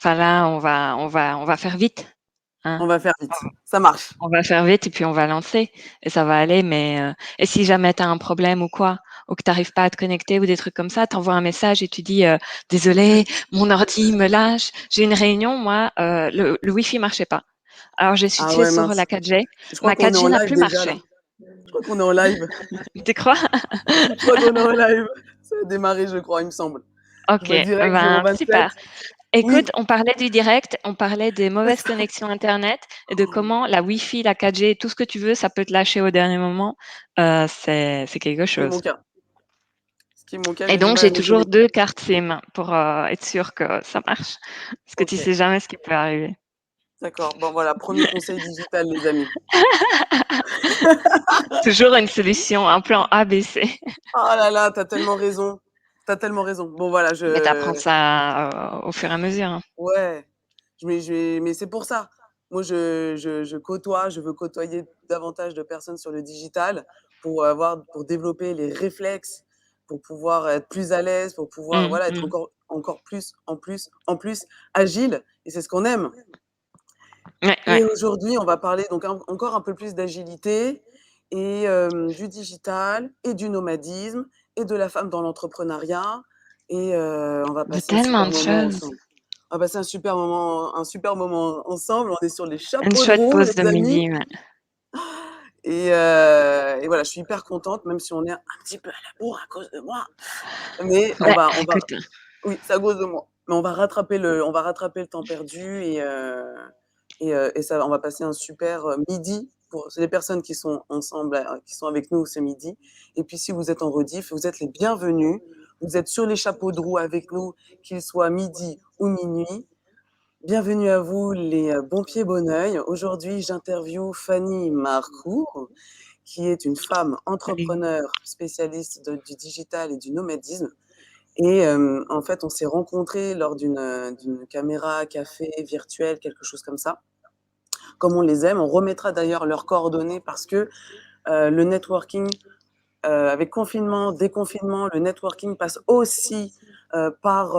Enfin là, on va faire vite, hein. On va faire vite. Ça marche. On va faire vite et puis on va lancer et ça va aller, mais et si jamais tu as un problème ou quoi, ou que tu arrives pas à te connecter ou des trucs comme ça, tu envoies un message et tu dis: «Désolée, mon ordi me lâche, j'ai une réunion». Moi, le Wi-Fi marchait pas. Alors j'ai Ah switché ouais, sur mince. la 4G. Je crois Ma qu'on est en 4G n'a live plus déjà là. marché. Je crois qu'on est en live. Tu crois? Je crois qu'on est en live. Ça a démarré, je crois, il me semble. Je OK, vois direct ben 027. super. Écoute, Oui, on parlait du direct, on parlait des c'est mauvaises ça. connexions internet et de comment la Wi-Fi, la 4G, tout ce que tu veux, ça peut te lâcher au dernier moment. C'est quelque Ce qui est chose. mon cas. Ce qui est mon cas, Et j'ai du donc mal à j'ai me toujours connecter. 2 cartes SIM pour, être sûre que ça marche. Parce que tu OK, sais jamais ce qui peut arriver. d'accord. Bon voilà, premier conseil digital les amis. Toujours une solution, un plan A, B, C. Oh là là, tu as tellement raison. Tu as tellement raison. Bon voilà, Mais tu je apprends ça, au fur et à mesure, hein. ouais, mais c'est pour ça. Moi je côtoie, je veux côtoyer davantage de personnes sur le digital pour développer les réflexes, pour pouvoir être plus à l'aise, pour pouvoir, Mmh, voilà, être mmh. encore plus, en plus agile et c'est ce qu'on aime. Ouais, ouais. Et aujourd'hui, on va parler donc encore un peu plus d'agilité et du digital et du nomadisme et de la femme dans l'entrepreneuriat et on va De passer un tellement super de moment choses. ensemble. On va passer un super moment ensemble. On est sur les Une chapeaux de chouette roue, pause de les amis. midi, ouais. Et voilà, je suis hyper contente, même si on est un petit peu à la bourre à cause de moi. Mais Bah, on va écoute, oui, c'est à cause de moi. Mais on va rattraper le temps perdu et ça on va passer un super, midi pour les personnes qui sont ensemble, qui sont avec nous ce midi et puis si vous êtes en rediff, vous êtes les bienvenus. Vous êtes sur les chapeaux de roue avec nous, qu'il soit midi ou minuit. Bienvenue à vous les, bons pieds, bon oeil. Aujourd'hui, j'interviewe Fanny Marcoux, qui est une femme salut. entrepreneur spécialiste du digital et du nomadisme et en fait, on s'est rencontrés lors d'une caméra café virtuelle, quelque chose comme ça. Comme on les aime, on remettra d'ailleurs leurs coordonnées parce que, le networking, avec confinement, déconfinement, le networking passe aussi, par,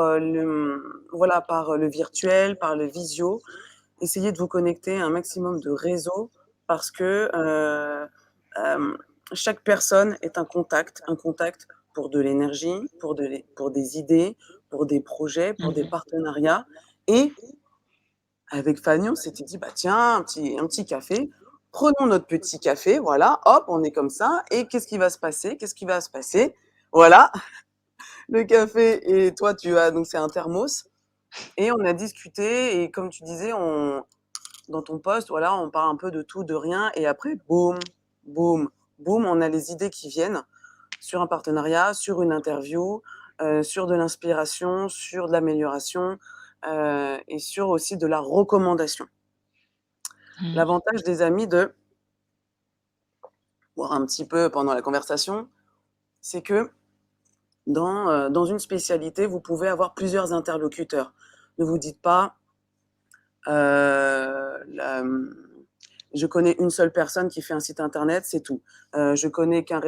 voilà, par, le virtuel, par le visio. Essayez de vous connecter à un maximum de réseaux parce que, hem, chaque personne est un contact pour de l'énergie, pour des idées, pour des projets, pour des Mmh. partenariats et avec Fanny, on s'était dit: «Bah, tiens, un petit café. Prenons notre petit café, voilà, hop, on est comme ça et qu'est-ce qui va se passer? Qu'est-ce qui va se passer?» Voilà, le café et toi, tu as donc c'est un thermos et on a discuté et comme tu disais, on dans ton poste, voilà, on parle un peu de tout, de rien et après, boum, boum, boum, on a les idées qui viennent sur un partenariat, sur une interview, sur de l'inspiration, sur de l'amélioration, et sur aussi de la recommandation. Mmh. L'avantage des amis de voir un petit peu pendant la conversation, c'est que dans une spécialité, vous pouvez avoir plusieurs interlocuteurs. Ne vous dites pas, la je connais une seule personne qui fait un site internet, c'est tout. Je connais un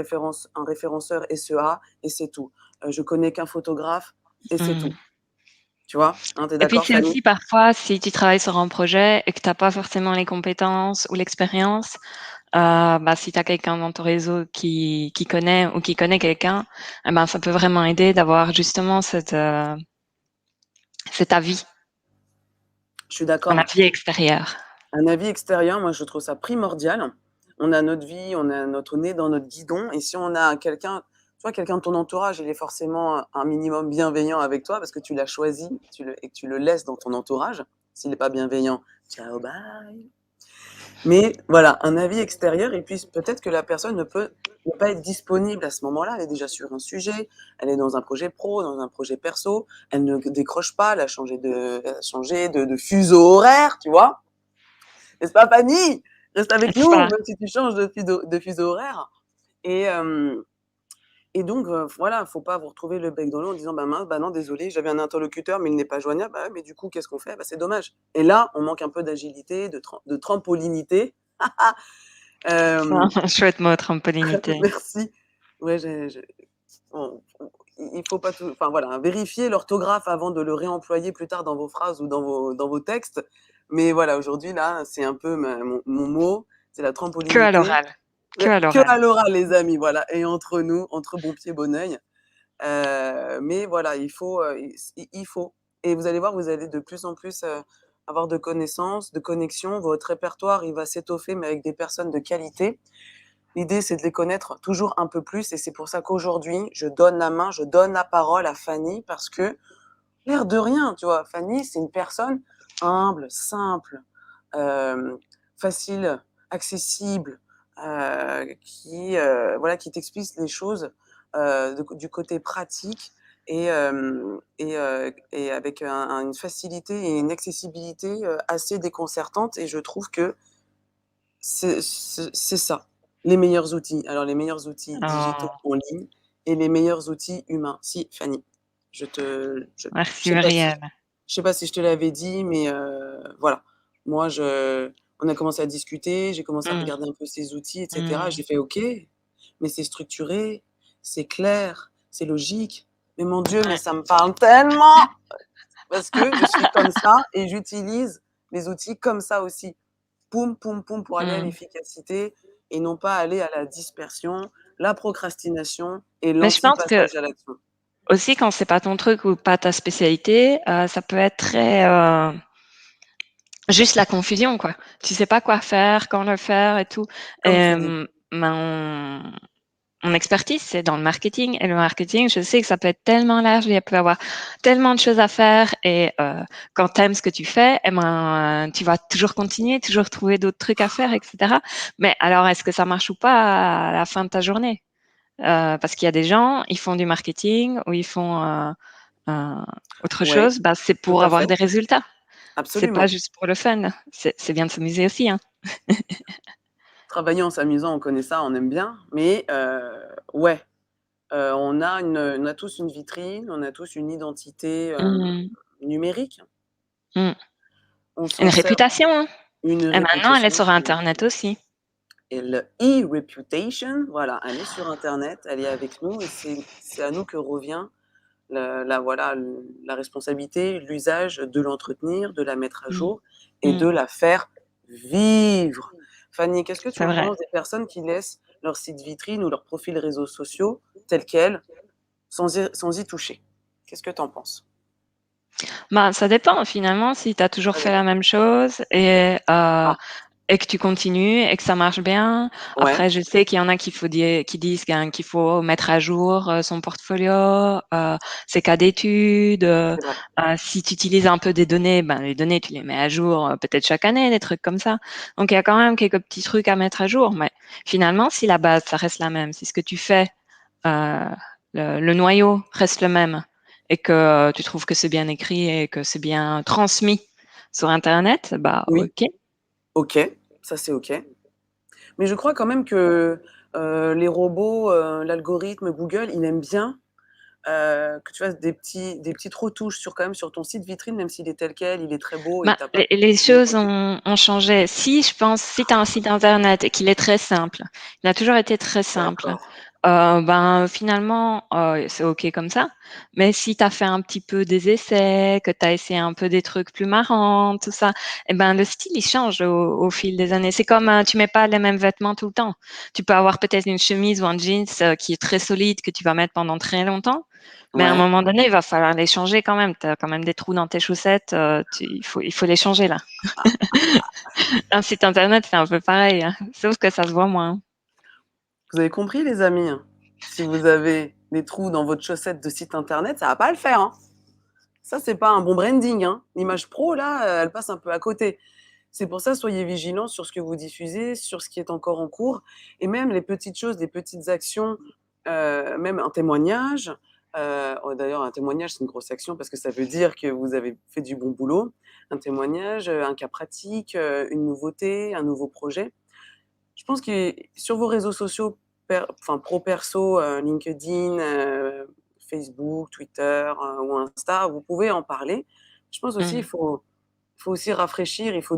référenceur SEA et c'est tout. Je connais qu'un photographe et c'est tout. Mmh. Tu vois? Hein, tu Et puis d'accord, c'est Fanny? aussi parfois si tu travailles sur un projet et que tu as pas forcément les compétences ou l'expérience, bah, si tu as quelqu'un dans ton réseau qui connaît ou qui connaît quelqu'un, et ben, ça peut vraiment aider d'avoir justement cet avis, Je suis un d'accord. avis extérieur. Un avis extérieur, moi, je trouve ça primordial. On a notre vie, on a notre nez dans notre guidon et si on a quelqu'un, tu vois, quelqu'un de ton entourage, il est forcément un minimum bienveillant avec toi parce que tu l'as choisi et que tu le laisses dans ton entourage. S'il n'est pas bienveillant, ciao, bye. Mais voilà, un avis extérieur et puis peut-être que la personne ne pas être disponible à ce moment-là. Elle est déjà sur un sujet, elle est dans un projet pro, dans un projet perso, elle ne décroche pas, elle a changé de fuseau horaire, tu vois. N'est-ce pas, Fanny? Reste avec N'est-ce nous, pas? même si tu changes de fuseau horaire. Et, et donc, voilà, faut pas vous retrouver le bec dans l'eau en disant: «Bah mince, bah non, désolé, j'avais un interlocuteur, mais il n'est pas joignable. Bah ouais, mais du coup, qu'est-ce qu'on fait? Bah, c'est dommage». Et là, on manque un peu d'agilité, de trampolinité. C'est Hem, un chouette mot, trampolinité. merci. Ouais, on il faut pas tout enfin voilà, vérifier l'orthographe avant de le réemployer plus tard dans vos phrases ou dans vos textes. Mais voilà, aujourd'hui là, c'est un peu ma mon mot, c'est la Que à trampolinité. l'oral, que à Que l'oral. à l'oral les amis, voilà et entre nous, entre bon pied, bon oeil. Mais voilà, il faut et vous allez voir, vous allez de plus en plus, avoir de connaissances, de connexions. Votre répertoire, il va s'étoffer, mais avec des personnes de qualité. L'idée, c'est de les connaître toujours un peu plus et c'est pour ça qu'aujourd'hui, je donne la main, je donne la parole à Fanny parce que, l'air de rien, tu vois? Fanny, c'est une personne humble, simple, hem, facile, accessible, voilà, qui t'explique les choses, du côté pratique et avec une facilité et une accessibilité, assez déconcertante et je trouve que c'est ça, les meilleurs outils. Alors les meilleurs outils digitaux Oh, en ligne et les meilleurs outils humains. Si Fanny, je merci sais pas si Muriel. je te l'avais dit, mais voilà. Moi je on a commencé à discuter, j'ai commencé à Mmh, regarder un peu ces outils et cetera. mmh. J'ai fait: «OK, mais c'est structuré, c'est clair, c'est logique». Mais mon Dieu, mais Ouais. ça me parle tellement! Parce que je suis comme ça et j'utilise les outils comme ça aussi. Poum, poum, poum pour aller à Mmh. l'efficacité et non pas aller à la dispersion, la procrastination et Mais je pense que l'anti-passage à l'action. aussi quand c'est pas ton truc ou pas ta spécialité, ça peut être très, juste la confusion, quoi. Tu sais pas quoi faire, quand le faire et tout. Comme tu dis. Mon expertise, c'est dans le marketing et le marketing, je sais que ça peut être tellement large, il peut y avoir tellement de choses à faire et quand tu aimes ce que tu fais, eh ben, tu vas toujours continuer, toujours trouver d'autres trucs à faire et cetera. Mais alors est-ce que ça marche ou pas à la fin de ta journée? Parce qu'il y a des gens, ils font du marketing ou ils font, heu, autre Ouais, chose, bah, c'est tout pour à avoir fait, des résultats. C'est pas absolument. juste pour le fun. C'est bien de s'amuser aussi, hein. Travailler en s'amusant, on connaît ça, on aime bien, mais ouais, on a tous une vitrine, on a tous une identité, Mmh. numérique. Mmh. On Une s'en sert réputation, hein. une Et maintenant, elle est réputation sur internet aussi. et le e-reputation, voilà, elle est sur internet, elle est avec nous et c'est à nous que revient la responsabilité, l'usage de l'entretenir, de la mettre à Mmh. jour et Mmh. de la faire vivre. Fanny, qu'est-ce que tu C'est en vrai. penses des personnes qui laissent leur site vitrine ou leur profil réseaux sociaux tel quel, sans y toucher? Qu'est-ce que tu en penses? Ben, ça dépend finalement si tu as toujours Ça fait la dépend. même chose Ah, et que tu continues et que ça marche bien. ouais, Après, je sais qu'il y en a qui disent qu'il faut mettre à jour, son portfolio, ses cas d'études, c'est vrai. si tu utilises un peu des données, ben, les données, tu les mets à jour, peut-être chaque année, des trucs comme ça. Donc il y a quand même quelques petits trucs à mettre à jour, mais finalement, si la base, ça reste la même, si ce que tu fais, heu, le noyau reste le même et que tu trouves que c'est bien écrit et que c'est bien transmis sur internet, bah, Oui, OK. OK, ça c'est OK. Mais je crois quand même que, les robots, l'algorithme, Google, il aime bien, que tu fasses des petites retouches sur quand même sur ton site vitrine, même s'il est tel quel, il est très beau et Ben, tu as pas les besoin choses ont changé. Si je pense, si tu as un site internet et qu'il est très simple, il a toujours été très simple, d'accord, ben, finalement, c'est OK comme ça. Mais si tu as fait un petit peu des essais, que tu as essayé un peu des trucs plus marrants, tout ça, et ben, le style, il change au fil des années. C'est comme, tu mets pas les mêmes vêtements tout le temps. Tu peux avoir peut-être une chemise ou un jeans, qui est très solide, que tu vas mettre pendant très longtemps, mais à un ouais. moment donné, il va falloir les changer quand même. Tu as quand même des trous dans tes chaussettes, il faut les changer là. Un site internet, c'est un peu pareil, hein, sauf que ça se voit moins. Vous avez compris les amis, hein? Si vous avez des trous dans votre chaussette de site internet, ça va pas le faire, hein. Ça, c'est pas un bon branding, hein. L'image pro là, elle passe un peu à côté. C'est pour ça, soyez vigilants sur ce que vous diffusez, sur ce qui est encore en cours et même les petites choses, les petites actions, même un témoignage, d'ailleurs un témoignage, c'est une grosse action parce que ça veut dire que vous avez fait du bon boulot. Un témoignage, un cas pratique, une nouveauté, un nouveau projet. Je pense que sur vos réseaux sociaux enfin pro perso, LinkedIn, Facebook, Twitter, ou Insta, vous pouvez en parler. Je pense aussi Mmh. il faut aussi rafraîchir, il faut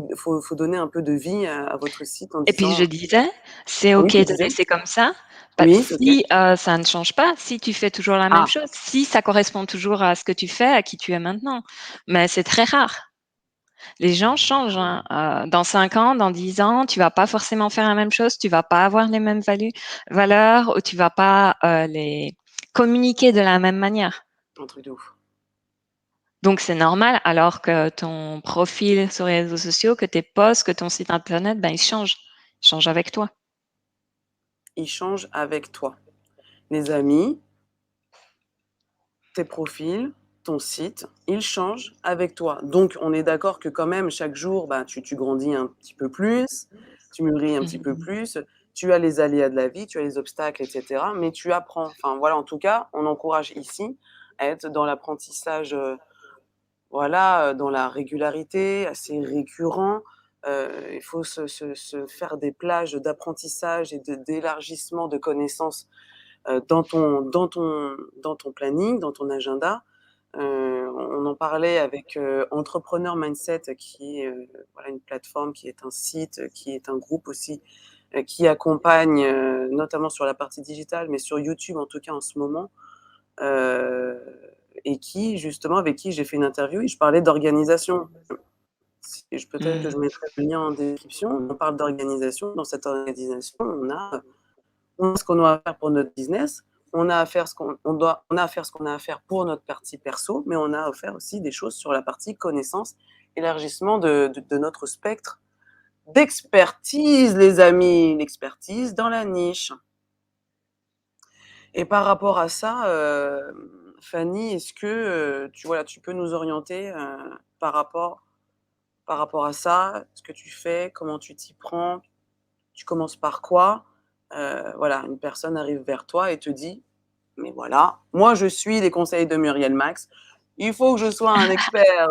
donner un peu de vie à votre site en Et puis je disant disais, c'est oui, OK tu de disais? laisser comme ça, Oui, c'est OK. si, ça ne change pas, si tu fais toujours la même Ah, chose, si ça correspond toujours à ce que tu fais, à qui tu es maintenant. Mais c'est très rare. Les gens changent, hein, dans 5 ans, dans 10 ans, tu vas pas forcément faire la même chose, tu vas pas avoir les mêmes valeurs ou tu vas pas, les communiquer de la même manière. un truc de ouf. Donc c'est normal alors que ton profil sur les réseaux sociaux, que tes posts, que ton site internet, ben, ils changent avec toi. Il change avec toi. Les amis, tes profils, ton site, ils changent avec toi. Donc, on est d'accord que quand même, chaque jour, bah, tu grandis un petit peu plus, tu mûris un petit peu Mmh. plus, tu as les aléas de la vie, tu as les obstacles, etc. Mais tu apprends. Enfin, voilà, en tout cas, on encourage ici à être dans l'apprentissage, voilà, dans la régularité, assez récurrent. Il faut se faire des plages d'apprentissage et d'élargissement de connaissances dans ton planning, dans ton agenda. On en parlait avec Entrepreneur Mindset, qui est voilà, une plateforme, qui est un site, qui est un groupe aussi, qui accompagne notamment sur la partie digitale, mais sur YouTube en tout cas en ce moment, euh, et qui justement avec qui j'ai fait une interview et je parlais d'organisation. Peut-être que je Mmh. mettrai le lien en description. On parle d'organisation. Dans cette organisation, on a ce qu'on a à faire pour notre business, on a à faire ce on a à faire ce qu'on a à faire pour notre partie perso, mais on a à faire aussi des choses sur la partie connaissance, élargissement de notre spectre d'expertise, les amis, l'expertise dans la niche. Et par rapport à ça, Fanny, est-ce que tu peux nous orienter par rapport, par rapport à ça, ce que tu fais, comment tu t'y prends, tu commences par quoi? Voilà, une personne arrive vers toi et te dit: mais voilà, moi je suis les conseils de Muriel Max. Il faut que je sois un expert.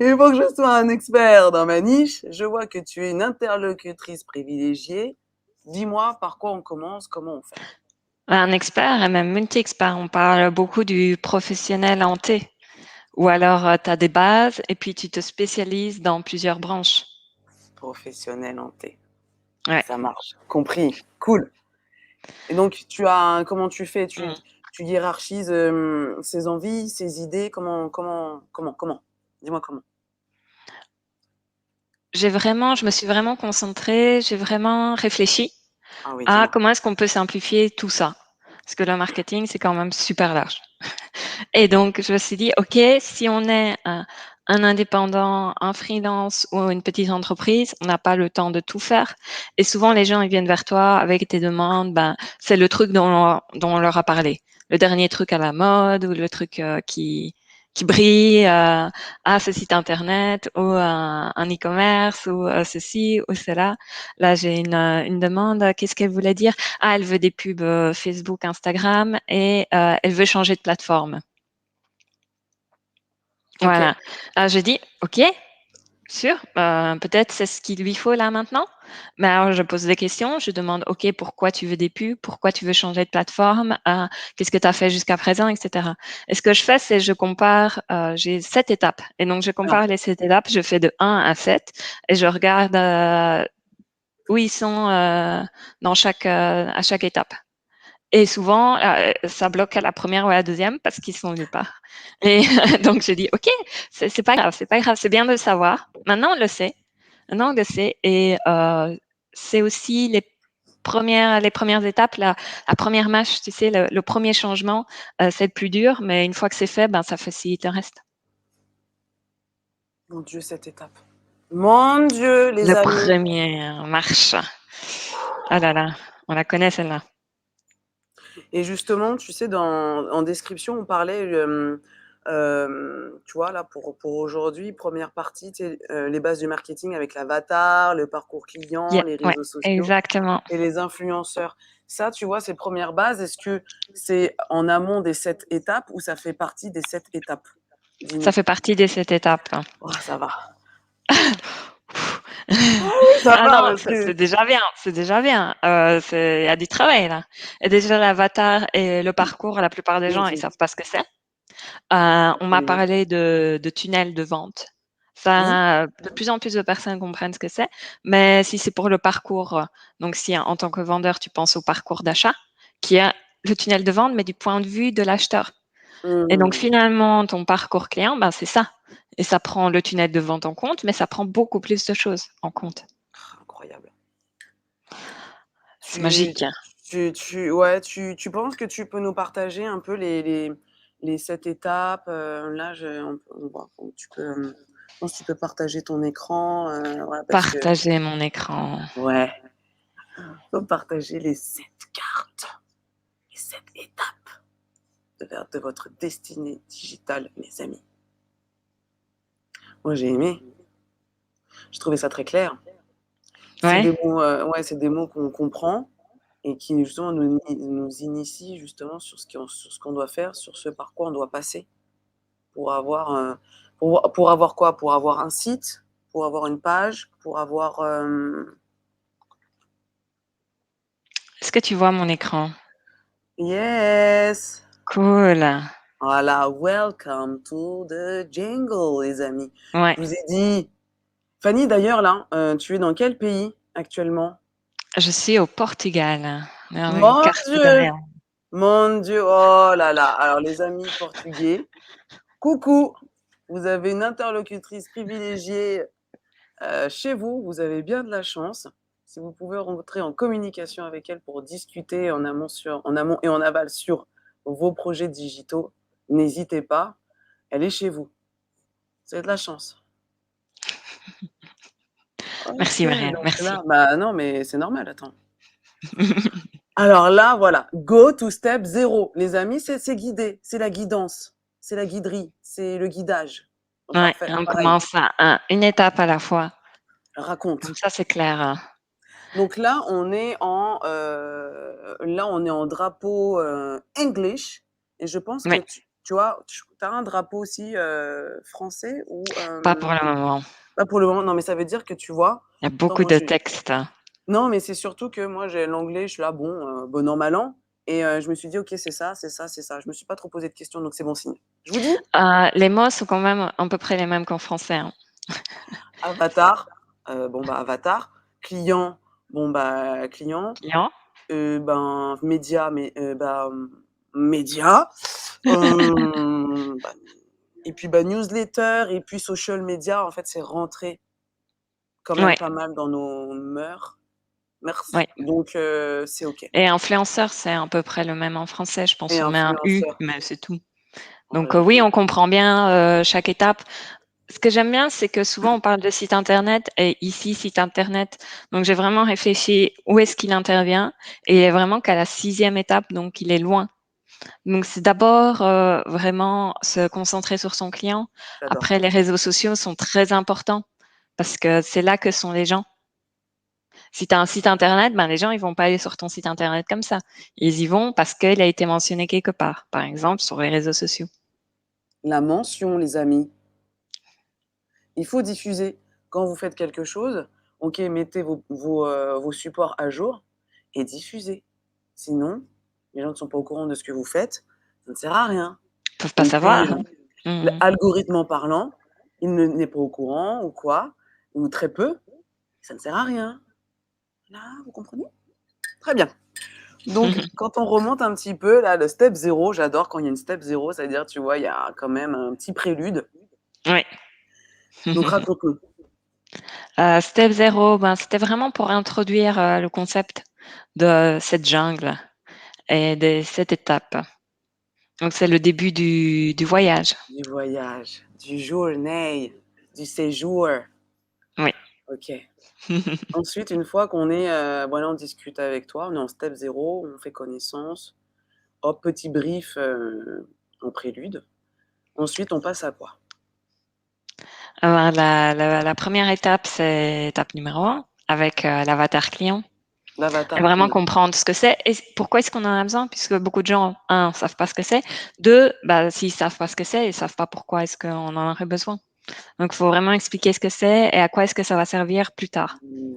Il faut que je sois un expert dans ma niche. Je vois que tu es une interlocutrice privilégiée. Dis-moi par quoi on commence, comment on fait. Un expert et même multi-expert, on parle beaucoup du professionnel en T. Ou alors, tu as des bases et puis tu te spécialises dans plusieurs branches. Professionnel en T. Ouais. Ça marche. Compris. Cool. Et donc, comment tu fais? Tu, Mmh. tu hiérarchises ses envies, ses idées. Comment? Dis-moi comment. Je me suis vraiment concentrée, j'ai vraiment réfléchi Ah oui, à dis-moi. comment est-ce qu'on peut simplifier tout ça. Parce que le marketing, c'est quand même super large. Et donc, je me suis dit, OK, si on est un indépendant, un freelance ou une petite entreprise, on n'a pas le temps de tout faire. Et souvent, les gens, ils viennent vers toi avec des demandes, ben, c'est le truc dont on leur a parlé. Le dernier truc à la mode ou le truc qui brille, ce site internet ou un e-commerce ou ceci ou cela. Là, j'ai une demande. Qu'est-ce qu'elle voulait dire? Ah, elle veut des pubs Facebook, Instagram et elle veut changer de plateforme. Ok. Voilà. Je dis: «OK, sûr, peut-être c'est ce qu'il lui faut là maintenant». Mais alors je pose des questions, je demande: «OK, pourquoi tu veux des pubs? Pourquoi tu veux changer de plateforme? Qu'est-ce que tu as fait jusqu'à présent?» et cetera. Et ce que je fais, c'est je compare, j'ai 7 étapes et donc je Alors, compare les 7 étapes, je fais de 1 à 7 et je regarde, où ils sont, à chaque étape. Et souvent, ça bloque à la première ou à la deuxième parce qu'ils sont nulle part. Et donc je dis: «OK, c'est pas grave, c'est pas grave, c'est bien de le savoir. Maintenant on le sait. Maintenant on le sait» et c'est aussi les premières étapes, la première marche, tu sais, le 1er changement, c'est le plus dur, mais une fois que c'est fait, ben, ça facilite le reste. mon Dieu, cette étape. Mon Dieu, les La amis. première marche. Ah là là, on la connaît celle-là. Et justement, tu sais, en description, on parlait, tu vois, là, pour aujourd'hui, première partie, tu sais, les bases du marketing avec l'avatar, le parcours client, les Ouais, réseaux sociaux exactement. et les influenceurs. Ça, tu vois, ces premières bases, est-ce que c'est en amont des 7 étapes ou ça fait partie des 7 étapes? Ça Dis-nous. fait partie de cette étape. Oh, ça va. Ça Ah va non, parce c'est que déjà bien, c'est déjà bien. Il y a du travail là. Et déjà l'avatar et le parcours, la plupart des mon gens, ils Dieu, savent pas ce que c'est. On m'a absolument. parlé de tunnel de vente. Oui? Ça, de plus en plus de personnes comprennent ce que c'est, mais si c'est pour le parcours, donc si en tant que vendeur, tu penses au parcours d'achat, qui est le tunnel de vente, mais du point de vue de l'acheteur. Et donc Mmh. finalement, ton parcours client, ben, c'est ça. Et ça prend le tunnel de vente en compte, mais ça prend beaucoup plus de choses en compte. Incroyable. C'est Tu magique. ouais, tu penses que tu peux nous partager un peu les 7 étapes? Là, je on va tu peux, je pense que tu peux partager ton écran, voilà, parce que Partager mon écran. ouais, faut partager les 7 cartes, les 7 étapes de votre destinée digitale, mes amis. Moi, j'ai aimé, j'ai trouvé ça très clair. C'est Ouais, des mots, ouais, c'est des mots qu'on comprend et qui justement nous initient justement sur ce qu'on doit faire, sur ce par quoi on doit passer pour avoir, pour avoir quoi? Pour avoir un site, pour avoir une page, pour avoir, est-ce que tu vois mon écran? yes! Cool. Voilà, welcome to the jungle les amis. Ouais, Je vous ai dit Fanny d'ailleurs là, tu es dans quel pays actuellement? je suis au Portugal. Dans une Mon carte Dieu! derrière. Mon Dieu! Oh là là! Alors les amis portugais, coucou! Vous avez une interlocutrice privilégiée, chez vous, vous avez bien de la chance. Si vous pouvez rentrer en communication avec elle pour discuter en amont et en aval sur vos projets digitaux, n'hésitez pas, elle est chez vous. Vous avez de la chance. OK, Merci Marianne, donc merci. là bah, non, mais c'est normal, attends. Alors là, voilà, go to step 0. Les amis, c'est guidé, c'est la guidance, c'est la guiderie, c'est le guidage. Donc Ouais, parfait, on pareil, commence à une étape à la fois. Comme raconte. ça, c'est clair. Donc là, on est en drapeau, English et je pense que Oui, tu vois, tu as un drapeau aussi, français ou, pas pour le moment. pas pour le moment, non, mais ça veut dire que tu vois, Il y a attends beaucoup moi de j'ai textes. non, mais c'est surtout que moi j'ai l'anglais, je suis là, bon, bon an, mal an et je me suis dit: «OK, c'est ça, c'est ça, c'est ça». Je me suis pas trop posé de questions, donc c'est bon signe. Je vous dis, Les mots sont quand même à peu près les mêmes qu'en français, hein. avatar, bon, bah, avatar, client, bon, bah, client, Client? ben, média, mais bah, média, bah et puis, bah, newsletter et puis social media, en fait, c'est rentré quand même Ouais, pas mal dans nos mœurs, ouais. donc c'est OK Et influenceur, c'est à peu près le même en français. Je pense et on met un U, influenceur, mais c'est tout. Donc, voilà, oui, on comprend bien, chaque étape. Ce que j'aime bien, c'est que souvent on parle de site internet et ici site internet. Donc j'ai vraiment réfléchi où est-ce qu'il intervient et il est vraiment qu'à la 6e étape, donc il est loin. Donc c'est d'abord, vraiment se concentrer sur son client. j'adore. Après les réseaux sociaux sont très importants parce que c'est là que sont les gens. Si tu as un site internet, ben, les gens ils vont pas aller sur ton site internet comme ça. Ils y vont parce qu'il a été mentionné quelque part, par exemple sur les réseaux sociaux. La mention, les amis, il faut diffuser. Quand vous faites quelque chose, OK, mettez vos supports à jour et diffusez. Sinon, les gens ne sont pas au courant de ce que vous faites, ça ne sert à rien. Ils peuvent pas Et puis, savoir, hein. Mmh. algorithmement parlant, il ne n'est pas au courant ou quoi, ou très peu, ça ne sert à rien. Là, vous comprenez? Très bien. Donc quand on remonte un petit peu là, le step 0, j'adore quand il y a une step 0, c'est-à-dire, tu vois, il y a quand même un petit prélude. Ouais. Donc raconte-nous. Step 0, ben, c'était vraiment pour introduire, le concept de cette jungle et de cette étape. Donc c'est le début du voyage. Du voyage, du journée, du séjour. Oui. OK. Ensuite, une fois qu'on est, voilà, on discute avec toi, on est en step 0, on fait connaissance. Hop, petit brief, en prélude. Ensuite, on passe à quoi? Alors la 1re étape, c'est étape numéro 1 avec, l'avatar client et L'avatar vraiment client. comprendre ce que c'est et pourquoi est-ce qu'on en a besoin puisque beaucoup de gens, 1 savent pas ce que c'est, 2 bah, s'ils savent pas ce que c'est, ils savent pas pourquoi est-ce qu'on en aurait besoin. Donc il faut vraiment expliquer ce que c'est et à quoi est-ce que ça va servir plus tard. Mmh.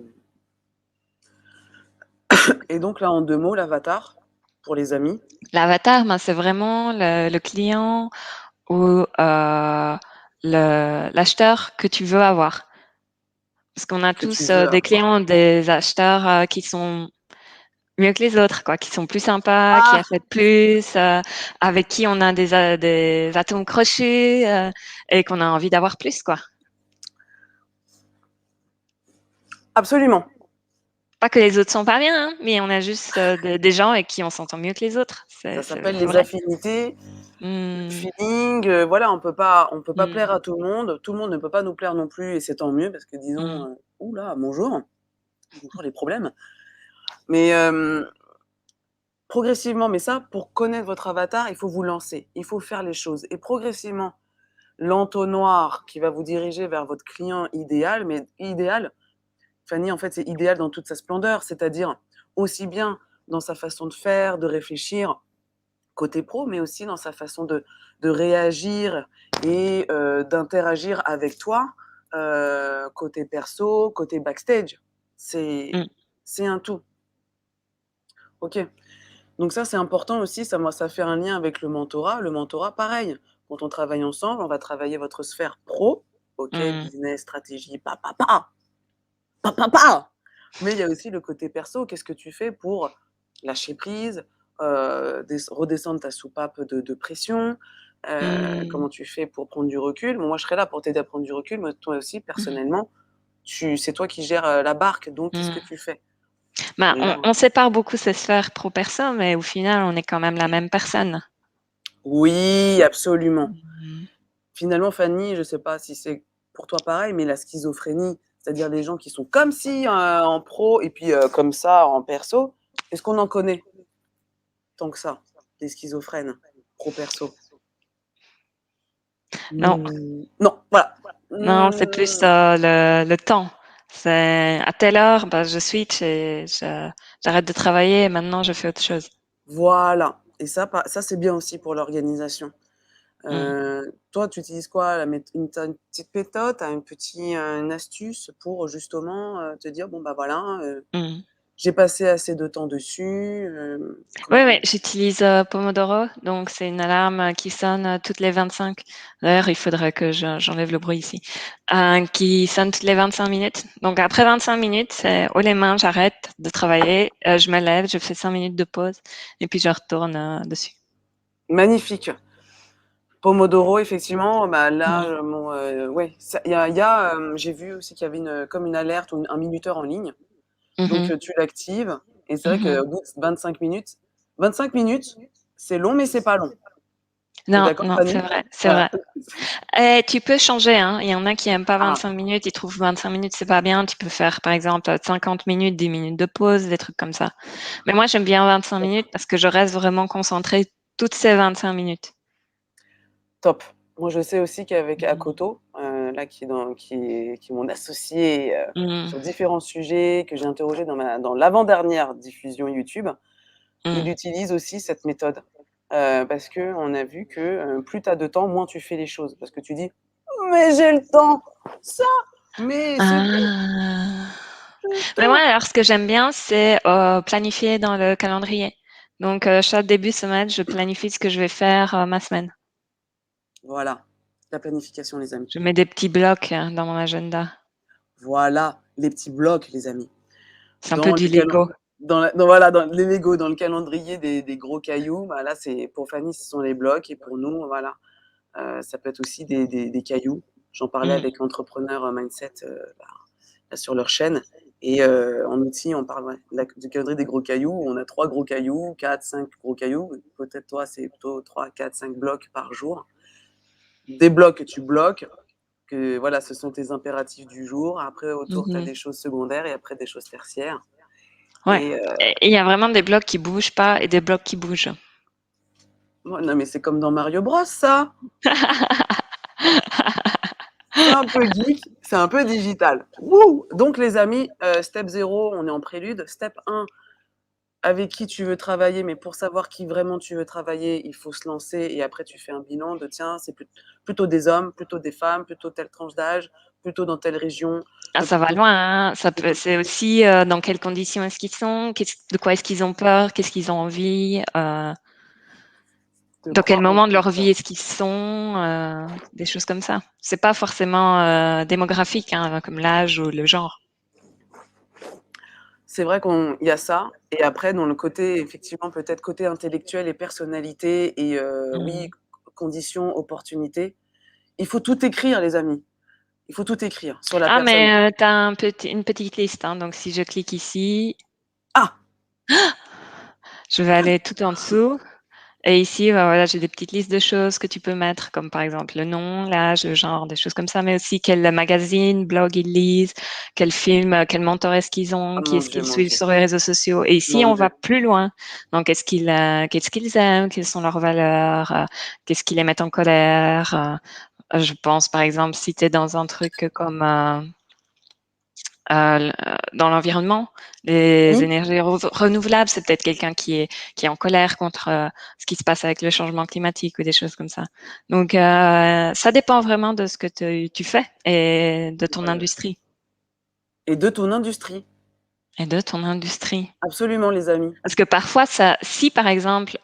Et donc là, en 2 mots, l'avatar, pour les amis? L'avatar, ben, c'est vraiment le client ou, l'acheteur que tu veux avoir. Parce qu'on a que tu tous veux des avoir. clients, des acheteurs qui sont mieux que les autres, quoi, qui sont plus sympas, qui Ah, achètent plus, avec qui on a des atomes crochus et qu'on a envie d'avoir plus, quoi. absolument. Pas que les autres sont pas bien, hein, mais on a juste des gens avec qui on s'entend mieux que les autres. Ça C'est s'appelle les vrai. affinités, Mmh, feeling, voilà, on peut pas plaire mmh, à tout le monde ne peut pas nous plaire non plus et c'est tant mieux parce que disons, mmh, ouh là, bonjour les problèmes. Mais progressivement, mais ça, pour connaître votre avatar, il faut vous lancer, il faut faire les choses et progressivement, l'entonnoir qui va vous diriger vers votre client idéal, mais idéal, Fanny, en fait, c'est idéal dans toute sa splendeur, c'est-à-dire aussi bien dans sa façon de faire, de réfléchir, côté pro, mais aussi dans sa façon de réagir et d'interagir avec toi, côté perso, côté backstage. C'est mmh, c'est un tout. OK. Donc ça, c'est important aussi, ça moi, ça fait un lien avec le mentorat. Le mentorat, pareil, quand on travaille ensemble, on va travailler votre sphère pro, OK, mmh, business, stratégie, pa. Mais il y a aussi le côté perso. Qu'est-ce que tu fais pour lâcher prise, redescendre ta soupape de pression? mmh, Comment tu fais pour prendre du recul? Bon, moi, je serai là pour t'aider à prendre du recul, mais toi aussi, personnellement, c'est toi qui gères la barque, donc qu'est-ce que mmh. tu fais? Bah, Là, on sépare beaucoup ces sphères pro-perso, mais au final, on est quand même la même personne. oui, absolument. Mmh. Finalement, Fanny, je ne sais pas si c'est pour toi pareil, mais la schizophrénie, c'est-à-dire des gens qui sont comme si en pro et puis comme ça en perso, est-ce qu'on en connaît tant que ça, des schizophrènes pro-perso? Non, Non, voilà. non, c'est plus, Mmh, le temps. C'est à telle heure, bah, je switch et j'arrête de travailler et maintenant je fais autre chose. voilà et ça, c'est bien aussi pour l'organisation. Mmh. Toi, tu utilises quoi? Tu une petite méthode, tu as une astuce pour justement, te dire: «Bon, bah, voilà, Mmh. j'ai passé assez de temps dessus», Oui, comment oui, j'utilise, Pomodoro, donc c'est une alarme, qui sonne, toutes les 25. D'ailleurs, il faudrait que j'enlève le bruit ici. Qui sonne toutes les 25 minutes. Donc après 25 minutes, c'est haut les mains, j'arrête de travailler, je me lève, je fais 5 minutes de pause et puis je retourne, dessus. magnifique. Pomodoro, effectivement, bah, là, Mmh. ouais, ça il y a, j'ai vu aussi qu'il y avait comme une alerte ou un minuteur en ligne. Mmh Donc mh. tu l'actives et c'est vrai Mmh mh. qu'au bout de 25 minutes, c'est long, mais c'est pas long. Tu es Non, d'accord, non, c'est Fanny? vrai, c'est Voilà. vrai. Et tu peux changer, hein. Il y en a qui aiment pas Ah, 25 minutes, ils trouvent 25 minutes, c'est pas bien. Tu peux faire, par exemple, 50 minutes, 10 minutes de pause, des trucs comme ça. Mais moi, j'aime bien 25 top, minutes parce que je reste vraiment concentrée toutes ces 25 minutes. top. Moi, je sais aussi qu'avec Mmh. Akoto, là, qui est mon associé, Mmh. sur différents sujets que j'ai interrogé dans l'avant-dernière diffusion YouTube, il Mmh. utilise aussi cette méthode. Parce qu'on a vu que, plus tu as de temps, moins tu fais les choses. Parce que tu dis: «Mais j'ai le temps, ça, mais c'est bon, Ah! j'ai le Mais moi, temps». alors, ce que j'aime bien, c'est, planifier dans le calendrier. Donc, chaque début de semaine, je planifie ce que je vais faire, ma semaine. Voilà, la planification, les amis. Je mets des petits blocs, dans mon agenda. Voilà, les petits blocs, les amis. C'est un peu Dans du le calen Lego. voilà, dans les Lego, dans le calendrier des gros cailloux, bah, là, c'est pour Fanny, ce sont les blocs et pour nous, voilà, ça peut être aussi des cailloux. J'en parlais Mmh. avec Entrepreneur Mindset, là, sur leur chaîne et en outil, on parle, ouais, du calendrier des gros cailloux. On a 3 gros cailloux, 4, 5 gros cailloux. Peut-être toi, c'est plutôt 3, 4, 5 blocs par jour. Des blocs que tu bloques, que voilà, ce sont tes impératifs du jour. Après, autour, tu as Mmh. des choses secondaires et après des choses tertiaires. Ouais, Et et il y a vraiment des blocs qui bougent pas et des blocs qui bougent. non, mais c'est comme dans Mario Bros, ça. C'est un peu geek, c'est un peu digital. Wouh! Donc, les amis, step 0, on est en prélude. Step 1, avec qui tu veux travailler, mais pour savoir qui vraiment tu veux travailler, il faut se lancer et après tu fais un bilan de tiens, c'est plutôt des hommes, plutôt des femmes, plutôt telle tranche d'âge, plutôt dans telle région, Ah, ça va plutôt loin, hein. Ça peut plutôt c'est aussi, dans quelles conditions est-ce qu'ils sont, de quoi est-ce qu'ils ont peur, qu'est-ce qu'ils ont envie, de Dans quel prendre moment de leur vie conscience. est-ce qu'ils sont, des choses comme ça. C'est pas forcément, démographique, hein, comme l'âge ou le genre. C'est vrai qu'il y a ça et après dans le côté effectivement peut-être côté intellectuel et personnalité et oui, Mmh. conditions, opportunités. Il faut tout écrire les amis. Il faut tout écrire sur la Ah personne. mais, tu as une petite liste, hein, donc si je clique ici, Ah! je vais aller tout en dessous. Et ici, bah, voilà, j'ai des petites listes de choses que tu peux mettre, comme par exemple le nom, l'âge, le genre, des choses comme ça, mais aussi quel magazine, blog ils lisent, quel film, quel mentor est-ce qu'ils ont, Ah qui mon est-ce Dieu, qu'ils mon suivent Dieu, sur les réseaux sociaux. Et ici, mon on va Dieu. plus loin. Donc, qu'est-ce qu'ils aiment, quelles sont leurs valeurs, qu'est-ce qui les met en colère. Je pense, par exemple, si tu es dans un truc comme dans l'environnement, les Oui, énergies renouvelables, c'est peut-être quelqu'un qui est en colère contre ce qui se passe avec le changement climatique ou des choses comme ça. Donc, ça dépend vraiment de ce que tu fais et de ton incroyable industrie. et de ton industrie. Et de ton industrie. Absolument les amis. Parce que parfois, si par exemple,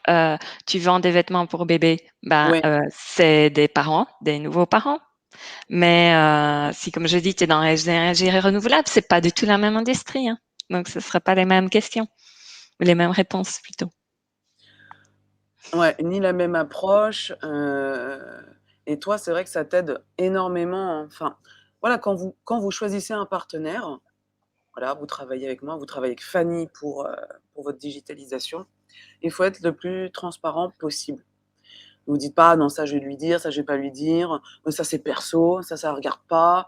tu vends des vêtements pour bébé, ben, Ouais, c'est des parents, des nouveaux parents. Mais si, comme je dis, tu es dans les énergies renouvelables, c'est pas du tout la même industrie, hein. Donc, ce ne sera pas les mêmes questions, ou les mêmes réponses plutôt. ouais, ni la même approche, et toi, c'est vrai que ça t'aide énormément, enfin, voilà, quand vous choisissez un partenaire, voilà, vous travaillez avec moi, vous travaillez avec Fanny pour votre digitalisation. Il faut être le plus transparent possible. Vous dites pas: «Non, ça je vais lui dire, ça je vais pas lui dire, ça c'est perso, ça regarde pas,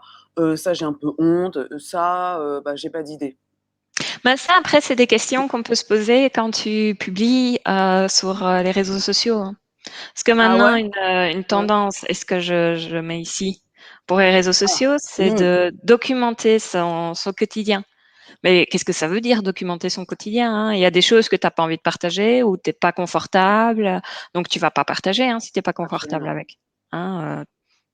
ça j'ai un peu honte, ça, bah, j'ai pas d'idée». Mais ça, après, c'est des questions qu'on peut se poser quand tu publies sur les réseaux sociaux, hein. Parce que Ah maintenant, ouais? une Ouais. tendance, est-ce que je mets ici pour les réseaux Ah, sociaux, c'est mmh, de documenter son quotidien. Mais qu'est-ce que ça veut dire documenter son quotidien, hein? Il y a des choses que tu as pas envie de partager ou tu es pas confortable, donc tu vas pas partager, hein, si tu es pas confortable absolument. avec, hein,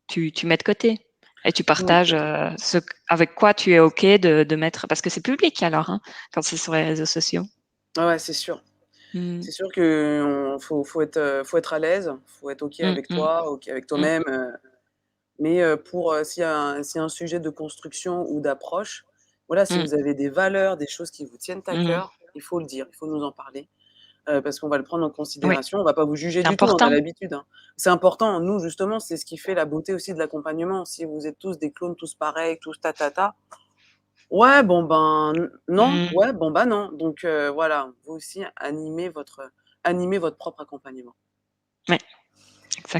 tu mets de côté et tu Tu mets de partages, côté. ce avec quoi tu es OK de mettre parce que c'est public alors, hein, quand c'est sur les réseaux sociaux. Ouais, ouais, c'est sûr. Mmh. C'est sûr que faut être à l'aise, faut être OK Mmh avec mh. toi, OK avec Mmh. toi-même, mais s'il y a un sujet de construction ou d'approche, voilà, si Mmh. vous avez des valeurs, des choses qui vous tiennent à Mmh. cœur, il faut le dire, il faut nous en parler. Parce qu'on va le prendre en Oui, considération. On va pas vous juger c'est du tout, on a important. l'habitude, hein. C'est important. Nous, justement, c'est ce qui fait la beauté aussi de l'accompagnement. Si vous êtes tous des clones, tous pareils, tous ouais, bon, ben, non, Mmh. ouais, bon, bah, non. Donc voilà, vous aussi animez votre propre accompagnement. Ouais,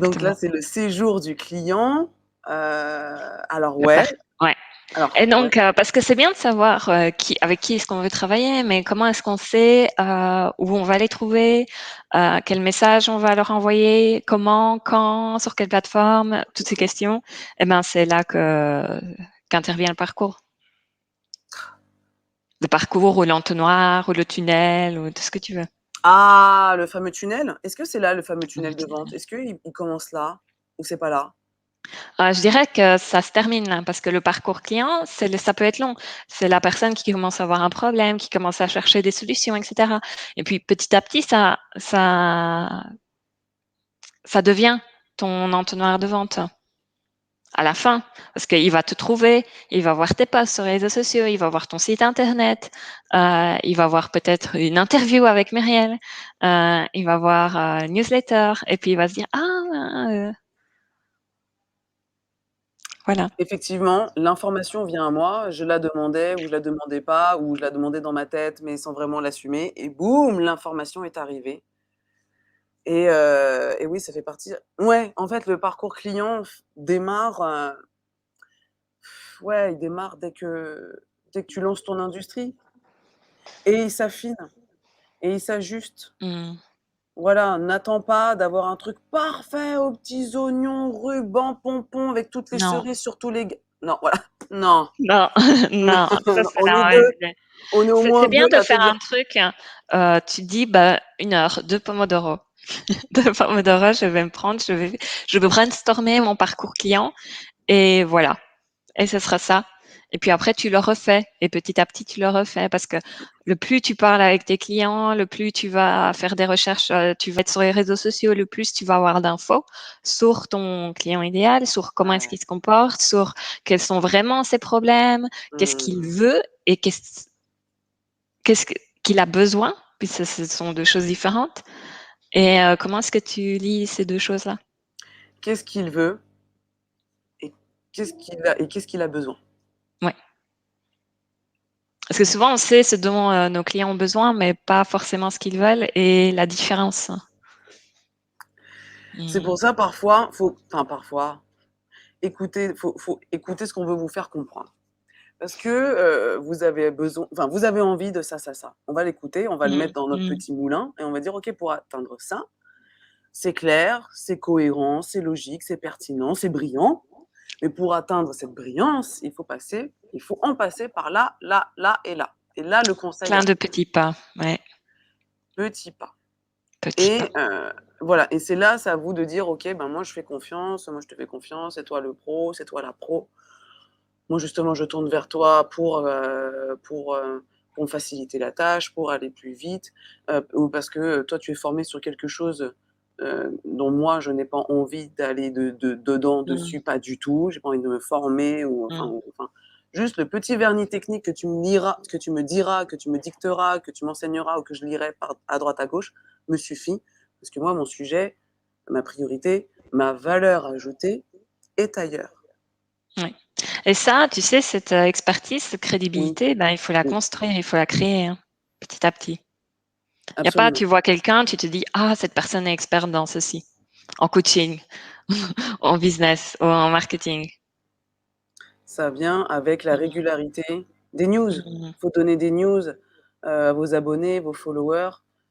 Donc là, exactement. c'est le séjour du client. Alors Le par ouais, Ouais. Et alors ouais. donc, parce que c'est bien de savoir, avec qui est-ce qu'on veut travailler, mais comment est-ce qu'on sait, où on va les trouver, quel message on va leur envoyer, comment, quand, sur quelle plateforme, toutes ces questions. Et ben, c'est là qu'intervient le parcours. Le parcours ou l'entonnoir ou le tunnel ou tout ce que tu veux. Ah, le fameux tunnel? Est-ce que c'est là, le fameux Le tunnel de vente? tunnel. Est-ce qu'il commence là ou c'est pas là? Je dirais que ça se termine là, parce que le parcours client, ça peut être long. C'est la personne qui commence à avoir un problème, qui commence à chercher des solutions, et cetera. Et puis petit à petit, ça devient ton entonnoir de vente à la fin, parce qu'il va te trouver, il va voir tes posts sur les réseaux sociaux, il va voir ton site internet, il va voir peut-être une interview avec Myriel, il va voir une newsletter, et puis il va se dire ah voilà. Effectivement, l'information vient à moi, je la demandais ou je la demandais pas, ou je la demandais dans ma tête, mais sans vraiment l'assumer et boum, l'information est arrivée et oui, ça fait partie ouais, en fait, le parcours client démarre, ouais, il démarre dès que tu lances ton industrie et il s'affine et il s'ajuste. Mmh. Voilà, n'attends pas d'avoir un truc parfait aux petits oignons, rubans, pompons, avec toutes les Non. cerises sur tous les g non, voilà, non, Non, non, non, ça non, c'est la mauvaise idée. on est au C'est moins bien 2 de à te faire dire un truc, tu te dis: «Bah, 1 heure, 2 pomodoro. 2 pomodoro, je vais brainstormer mon parcours client et voilà et ce sera ça. Et puis après, tu le refais et petit à petit, tu le refais parce que le plus tu parles avec tes clients, le plus tu vas faire des recherches, tu vas être sur les réseaux sociaux, le plus tu vas avoir d'infos sur ton client idéal, sur comment est-ce Ouais. qu'il se comporte, sur quels sont vraiment ses problèmes, qu'est-ce qu'il Mmh. veut et qu'est-ce qu'il a besoin, puis ce sont 2 choses différentes. Et comment est-ce que tu lis ces 2 choses-là? Qu'est-ce qu'il veut et qu'est-ce qu'il a besoin? Ouais. Parce que souvent, on sait ce dont, nos clients ont besoin, mais pas forcément ce qu'ils veulent et la différence. C'est Mmh. pour ça parfois, parfois, faut écouter ce qu'on veut vous faire comprendre. Parce que, vous avez envie de ça, ça, ça. On va l'écouter, on va le Mmh. mettre dans notre Mmh. petit moulin et on va dire: «OK, pour atteindre ça, c'est clair, c'est cohérent, c'est logique, c'est pertinent, c'est brillant. Mais pour atteindre cette brillance, il faut en passer par là, là, là et là». Et là, le conseil Plein à de petits pas, ouais, petits pas. petits pas. Et voilà, et c'est là, c'est à vous de dire: «OK, ben, moi je fais confiance, moi je te fais confiance, c'est toi le pro, c'est toi la pro. Moi justement je tourne vers toi pour me faciliter la tâche, pour aller plus vite, ou parce que, toi tu es formé sur quelque chose, dont moi je n'ai pas envie d'aller dedans, Mmh. dessus, pas du tout. J'ai pas envie de me former Mmh. ou enfin, juste le petit vernis technique que tu me liras que tu me diras, que tu me dicteras, que tu m'enseigneras ou que je lirai par à droite à gauche me suffit. Parce que moi mon sujet, ma priorité, ma valeur ajoutée est ailleurs. Ouais. Et ça, tu sais, cette, expertise, cette Oui, crédibilité, ben, il faut la oui, construire, il faut la créer, hein, petit à petit. Il y a pas absolument. tu vois quelqu'un, tu te dis: «Ah, cette personne est experte dans ceci», en coaching, en business ou en marketing. Ça vient avec la Mmh. régularité des news. Mmh. Faut donner des news, à vos abonnés, vos followers,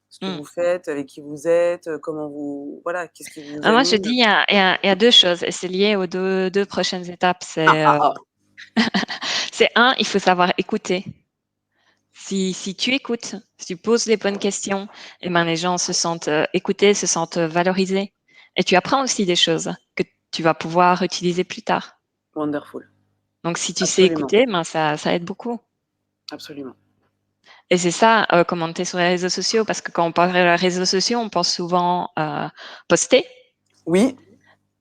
ce que Mmh. vous faites, avec qui vous êtes, comment vous voilà, qu'est-ce qui vous Moi, je anime? dis, il y a 2 choses et c'est lié aux deux prochaines étapes. Ah, ah, ah! C'est un, il faut savoir écouter. Si tu écoutes, si tu poses les bonnes questions, et ben, les gens se sentent, écoutés, se sentent, valorisés et tu apprends aussi des choses que tu vas pouvoir utiliser plus tard. Wonderful. Donc si tu sais Absolument, écouter, ben, ça aide beaucoup absolument. et c'est ça, commenter sur les réseaux sociaux parce que quand on parle de réseaux sociaux, on pense souvent, poster. Oui,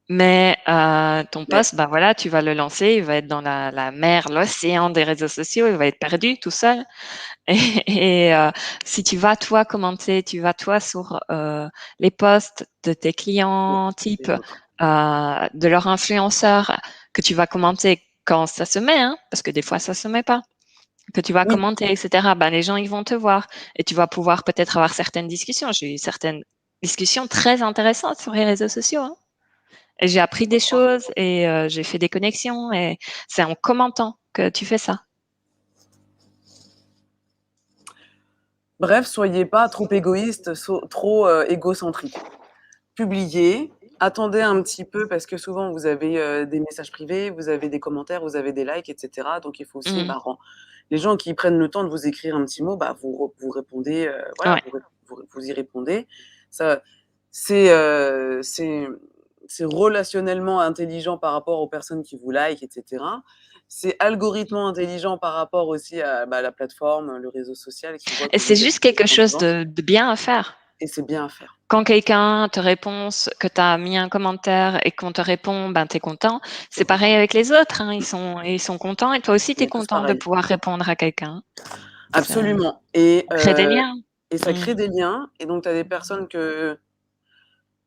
Mais ton mais post, bah, voilà, tu vas le lancer, il va être dans la mer, l'océan des réseaux sociaux, il va être perdu tout seul et si tu vas toi commenter, tu vas toi sur, les posts de tes clients type, les autres. de leurs influenceurs que tu vas commenter quand ça se met, hein, parce que des fois ça se met pas, que tu vas Oui, commenter et cetera, ben, les gens ils vont te voir et tu vas pouvoir peut-être avoir certaines discussions. J'ai eu certaines discussions très intéressantes sur les réseaux sociaux, hein. Et j'ai appris des choses et j'ai fait des connexions et c'est en commentant que tu fais ça. bref, soyez pas trop égoïste, trop, égocentrique. Publiez, attendez un petit peu parce que souvent vous avez, des messages privés, vous avez des commentaires, vous avez des likes et cetera. Donc il faut aussi, Mmh. bah, les gens qui prennent le temps de vous écrire un petit mot, bah, vous répondez, voilà, Ouais. vous y répondez. Ça, c'est, heu, c'est c'est relationnellement intelligent par rapport aux personnes qui vous like et cetera. C'est algorithmement intelligent par rapport aussi à, bah, la plateforme, le réseau social qui voit Et que c'est vous êtes juste quelque en chose tendance de bien à faire. et c'est bien à faire. Quand quelqu'un te répond que tu as mis un commentaire et qu'on te répond, ben, tu es content. Tu es C'est pareil content. avec les autres, hein, ils sont contents et toi aussi On tu es est tous content de pareils. pouvoir répondre à quelqu'un. Ça Absolument, crée des liens. et ça Mmh. crée des liens et donc tu as des personnes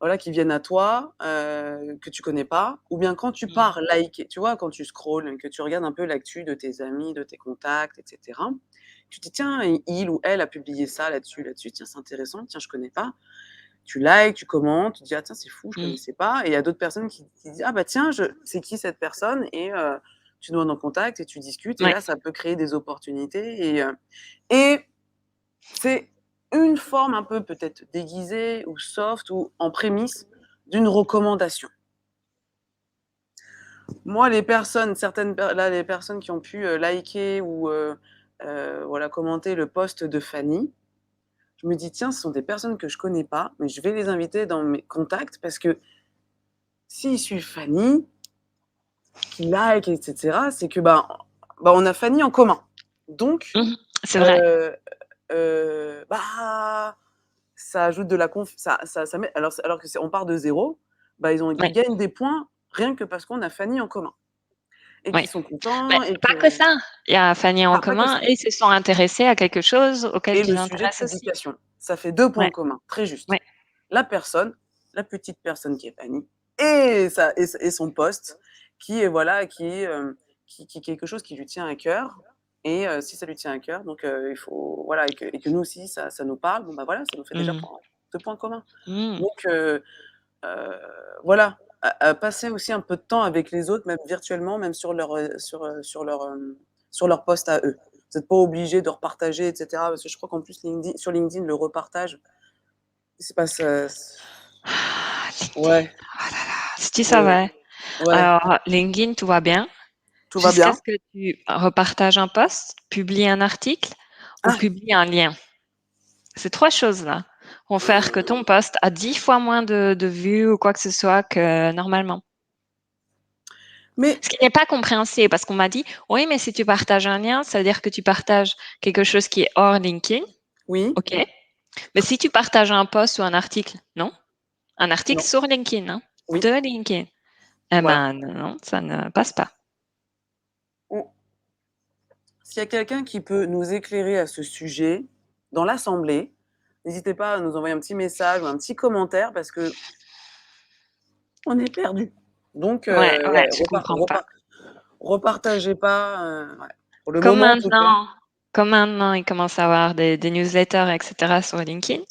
voilà, qui viennent à toi, que tu connais pas, ou bien quand tu Mmh. pars liker, tu vois? Quand tu scrolles, que tu regardes un peu l'actu de tes amis, de tes contacts et cetera. Tu te dis: «Tiens, il ou elle a publié ça là-dessus, tiens, c'est intéressant, tiens, je connais pas». Tu likes, tu commentes, tu te dis: «Ah tiens, c'est fou, je Mmh. connaissais pas», et il y a d'autres personnes qui disent: «Ah bah tiens, je c'est qui cette personne?» et tu demandes en contact et tu discutes et Ouais. là, ça peut créer des opportunités et c'est une forme un peu peut-être déguisée ou soft ou en prémisse d'une recommandation. Moi, les personnes, certaines per là, les personnes qui ont pu, liker ou voilà, commenter le post de Fanny, je me dis: «Tiens, ce sont des personnes que je connais pas, mais je vais les inviter dans mes contacts parce que s'ils suivent Fanny, qui like, et cetera, c'est que, on a Fanny en commun. Donc, Mmh. C'est vrai. heu bah, ça ajoute de la conf ça met alors que c'est on part de zéro, ils Oui, gagnent des points rien que parce qu'on a Fanny en commun et oui. qu'ils sont Mais contents et pas que que ça. Il y a famille en pas que commun ça. et ils se sont intéressés à quelque chose auquel Et qui le les sujet de intéresse aussi. publication, ça fait 2 points Ouais, en commun, très juste. ouais. La personne, la petite personne qui est Fanny et son poste qui est voilà, qui quelque chose qui lui tient à cœur et si ça lui tient à cœur donc il faut voilà et que nous aussi ça nous parle, voilà, ça nous fait déjà Mmh. 2 points communs. Mmh. Donc voilà, à passer aussi un peu de temps avec les autres, même virtuellement, même sur leur poste à eux. Vous êtes pas obligé de repartager et cetera, parce que je crois qu'en plus sur LinkedIn, le repartage, c'est pas ça Ah, LinkedIn, ouais, oh là là, si tu ouais, savais. ouais, Alors, LinkedIn, tout va bien tout va jusqu'à bien. ce que tu repartages un post, publies un article ou Ah! publies un lien. Ces 3 choses-là vont faire que ton post a 10 fois moins de vues ou quoi que ce soit que normalement. Mais Ce qui n'est pas compréhensible parce qu'on m'a dit: «Oui, mais si tu partages un lien, ça veut dire que tu partages quelque chose qui est hors LinkedIn». oui, OK. Mais si tu partages un post ou un article, non. Un article non, sur LinkedIn, hein, oui, de LinkedIn. Eh voilà. ben, non, ça ne passe pas. On S'il y a quelqu'un qui peut nous éclairer à ce sujet dans l'assemblée, n'hésitez pas à nous envoyer un petit message ou un petit commentaire parce qu'on est perdus. Donc Ouais, ouais, ouais, je comprends pas. repartagez pas, ouais. Pour le Comme moment, en tout cas. maintenant comme maintenant, il commence à avoir des newsletters et cetera sur LinkedIn, mais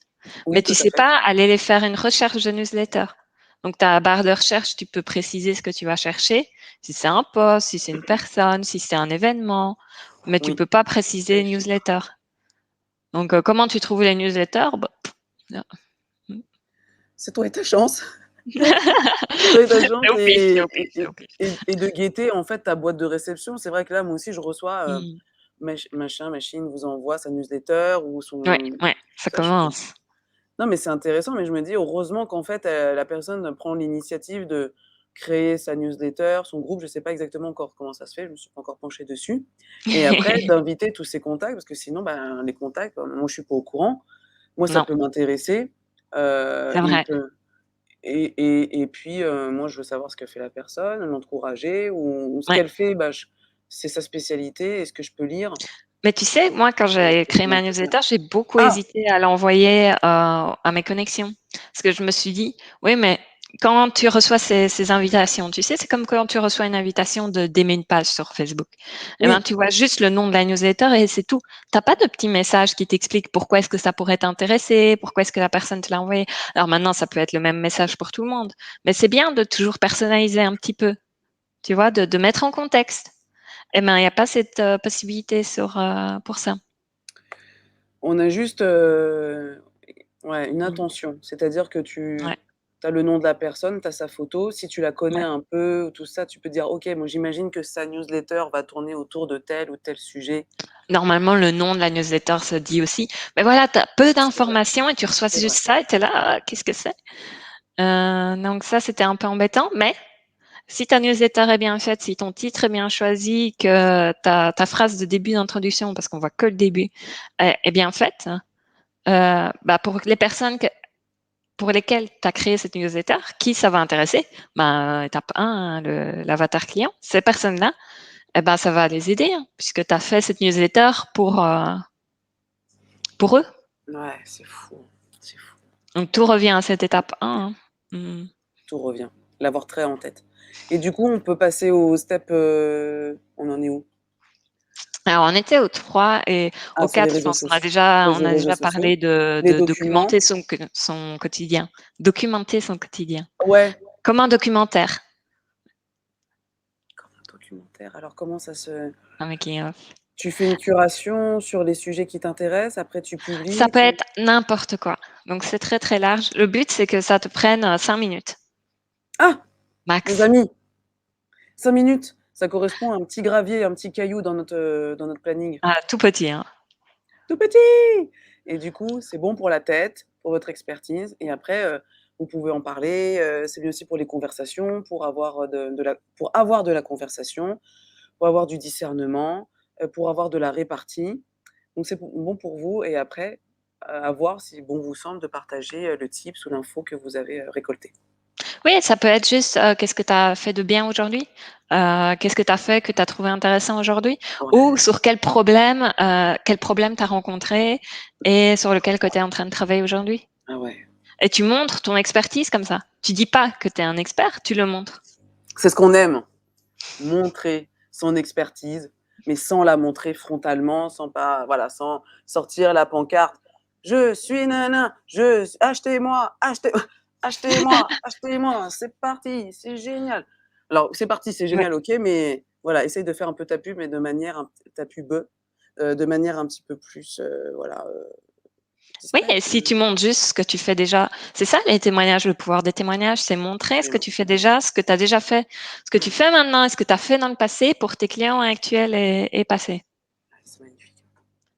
Oui, tu tout à sais fait. pas aller les faire une recherche de newsletter. Donc ta barre de recherche, tu peux préciser ce que tu vas chercher, si c'est un post, si c'est une personne, si c'est un événement, mais tu Oui, peux pas préciser newsletter. Donc comment tu trouves les newsletters? Bah, non. Mmh. c'est toi et ta chance. C'est toi et ta chance C'est au pif, c'est au pif, c'est au pif. et de guetter, en fait, ta boîte de réception. C'est vrai que là, moi aussi, je reçois, Mmh. machine vous envoie sa newsletter ou Ouais, son ouais, ça ça, je fais commence. non, mais c'est intéressant, mais je me dis heureusement qu'en fait, la personne prend l'initiative de créer sa newsletter, son groupe. Je sais pas exactement encore comment ça se fait, je me suis pas encore penchée dessus et après d'inviter tous ses contacts parce que sinon, les contacts, moi, je suis pas au courant. Moi, ça Non, peut m'intéresser, c'est il vrai. peut et puis, moi, je veux savoir ce que fait la personne, l'encourager ou ce Ouais. qu'elle fait, je c'est sa spécialité. Est-ce que je peux lire? Mais tu sais, moi, quand j'ai Est-ce que créé je ma m'entretiens? newsletter, j'ai beaucoup Ah! hésité à l'envoyer, à mes connexions. Parce que je me suis dit: «Oui, mais quand tu reçois ces invitations, tu sais, c'est comme quand tu reçois une invitation d'aimer une page sur Facebook. Et ben, Oui, tu vois juste le nom de la newsletter et c'est tout. Tu as pas de petit message qui t'explique pourquoi est-ce que ça pourrait t'intéresser, pourquoi est-ce que la personne te l'a envoyé. Alors maintenant, ça peut être le même message pour tout le monde, mais c'est bien de toujours personnaliser un petit peu, tu vois? De mettre en contexte. Eh ben, il y a pas cette, possibilité pour ça. on a juste, ouais, une Mmh. intention. C'est-à-dire que tu Ouais, as le nom de la personne, tu as sa photo. Si tu la connais ouais. un peu, tout ça, tu peux dire: «OK, moi, j'imagine que sa newsletter va tourner autour de tel ou tel sujet». Normalement, le nom de la newsletter se dit aussi, mais voilà, tu as peu C'est vrai, d'informations et tu reçois c'est vrai. juste ça et tu es là: «Ah, qu'est-ce que c'est?» Donc ça, c'était un peu embêtant, mais si ta newsletter est bien faite, si ton titre est bien choisi, que ta phrase de début d'introduction, parce qu'on voit que le début, est bien faite, pour les personnes pour lesquelles tu as créé cette newsletter, qui ça va intéresser? Ben, étape 1, hein, le l'avatar client, ces personnes-là, eh ben, ça va les aider, hein, puisque tu as fait cette newsletter pour eux. Ouais, c'est fou, c'est fou. Donc tout revient à cette étape 1, hein. Mmh. Tout revient. L'avoir très en tête et du coup, on peut passer au step, on en est où? Alors on était au 3 et Ah, au sur les 4, je réseaux pense sociaux, on a déjà sociaux, parlé les de documents. documenter son quotidien. Documenter son quotidien. Ouais, Comme un documentaire, comme un documentaire. Alors comment ça se un making of. tu fais une curation sur les sujets qui t'intéressent, après tu Ça publies, peut tu être n'importe quoi. Donc c'est très, très large. Le but, c'est que ça te prenne, 5 minutes ah! Les max. amis, 5 minutes, ça correspond à un petit gravier, un petit caillou dans notre planning. Ah, tout petit, hein. Tout petit! Et du coup, c'est bon pour la tête, pour votre expertise et après, vous pouvez en parler, c'est bien aussi pour les conversations, pour avoir de la conversation, pour avoir du discernement, pour avoir de la répartie. Donc c'est bon pour vous et après, à voir si bon vous semble de partager, le tips ou l'info que vous avez, récoltée. Oui, ça peut être juste, qu'est-ce que tu as fait de bien aujourd'hui? Qu'est-ce que tu as fait que tu as trouvé intéressant aujourd'hui? Ouais, Ou sur quel problème tu as rencontré et sur lequel que tu es en train de travailler aujourd'hui? ah ouais. Et tu montres ton expertise comme ça. Tu dis pas que tu es un expert, tu le montres. C'est ce qu'on aime, montrer son expertise, mais sans la montrer frontalement, sans pas voilà, sans sortir la pancarte: «Je suis nana, je s achetez-moi, achetez-moi, achetez-moi, c'est parti, c'est génial». Alors c'est parti, c'est Ouais. génial, OK, mais voilà, essaye de faire un peu ta pub, mais de manière ta pub, de manière un petit peu plus, voilà, Oui, discrète, et si tu montres juste ce que tu fais déjà, c'est ça les témoignages, le pouvoir des témoignages, c'est montrer ce que absolument. tu fais déjà, ce que tu as déjà fait, ce que tu fais maintenant et ce que tu as fait dans le passé pour tes clients actuels et passés. Ouais, c'est magnifique.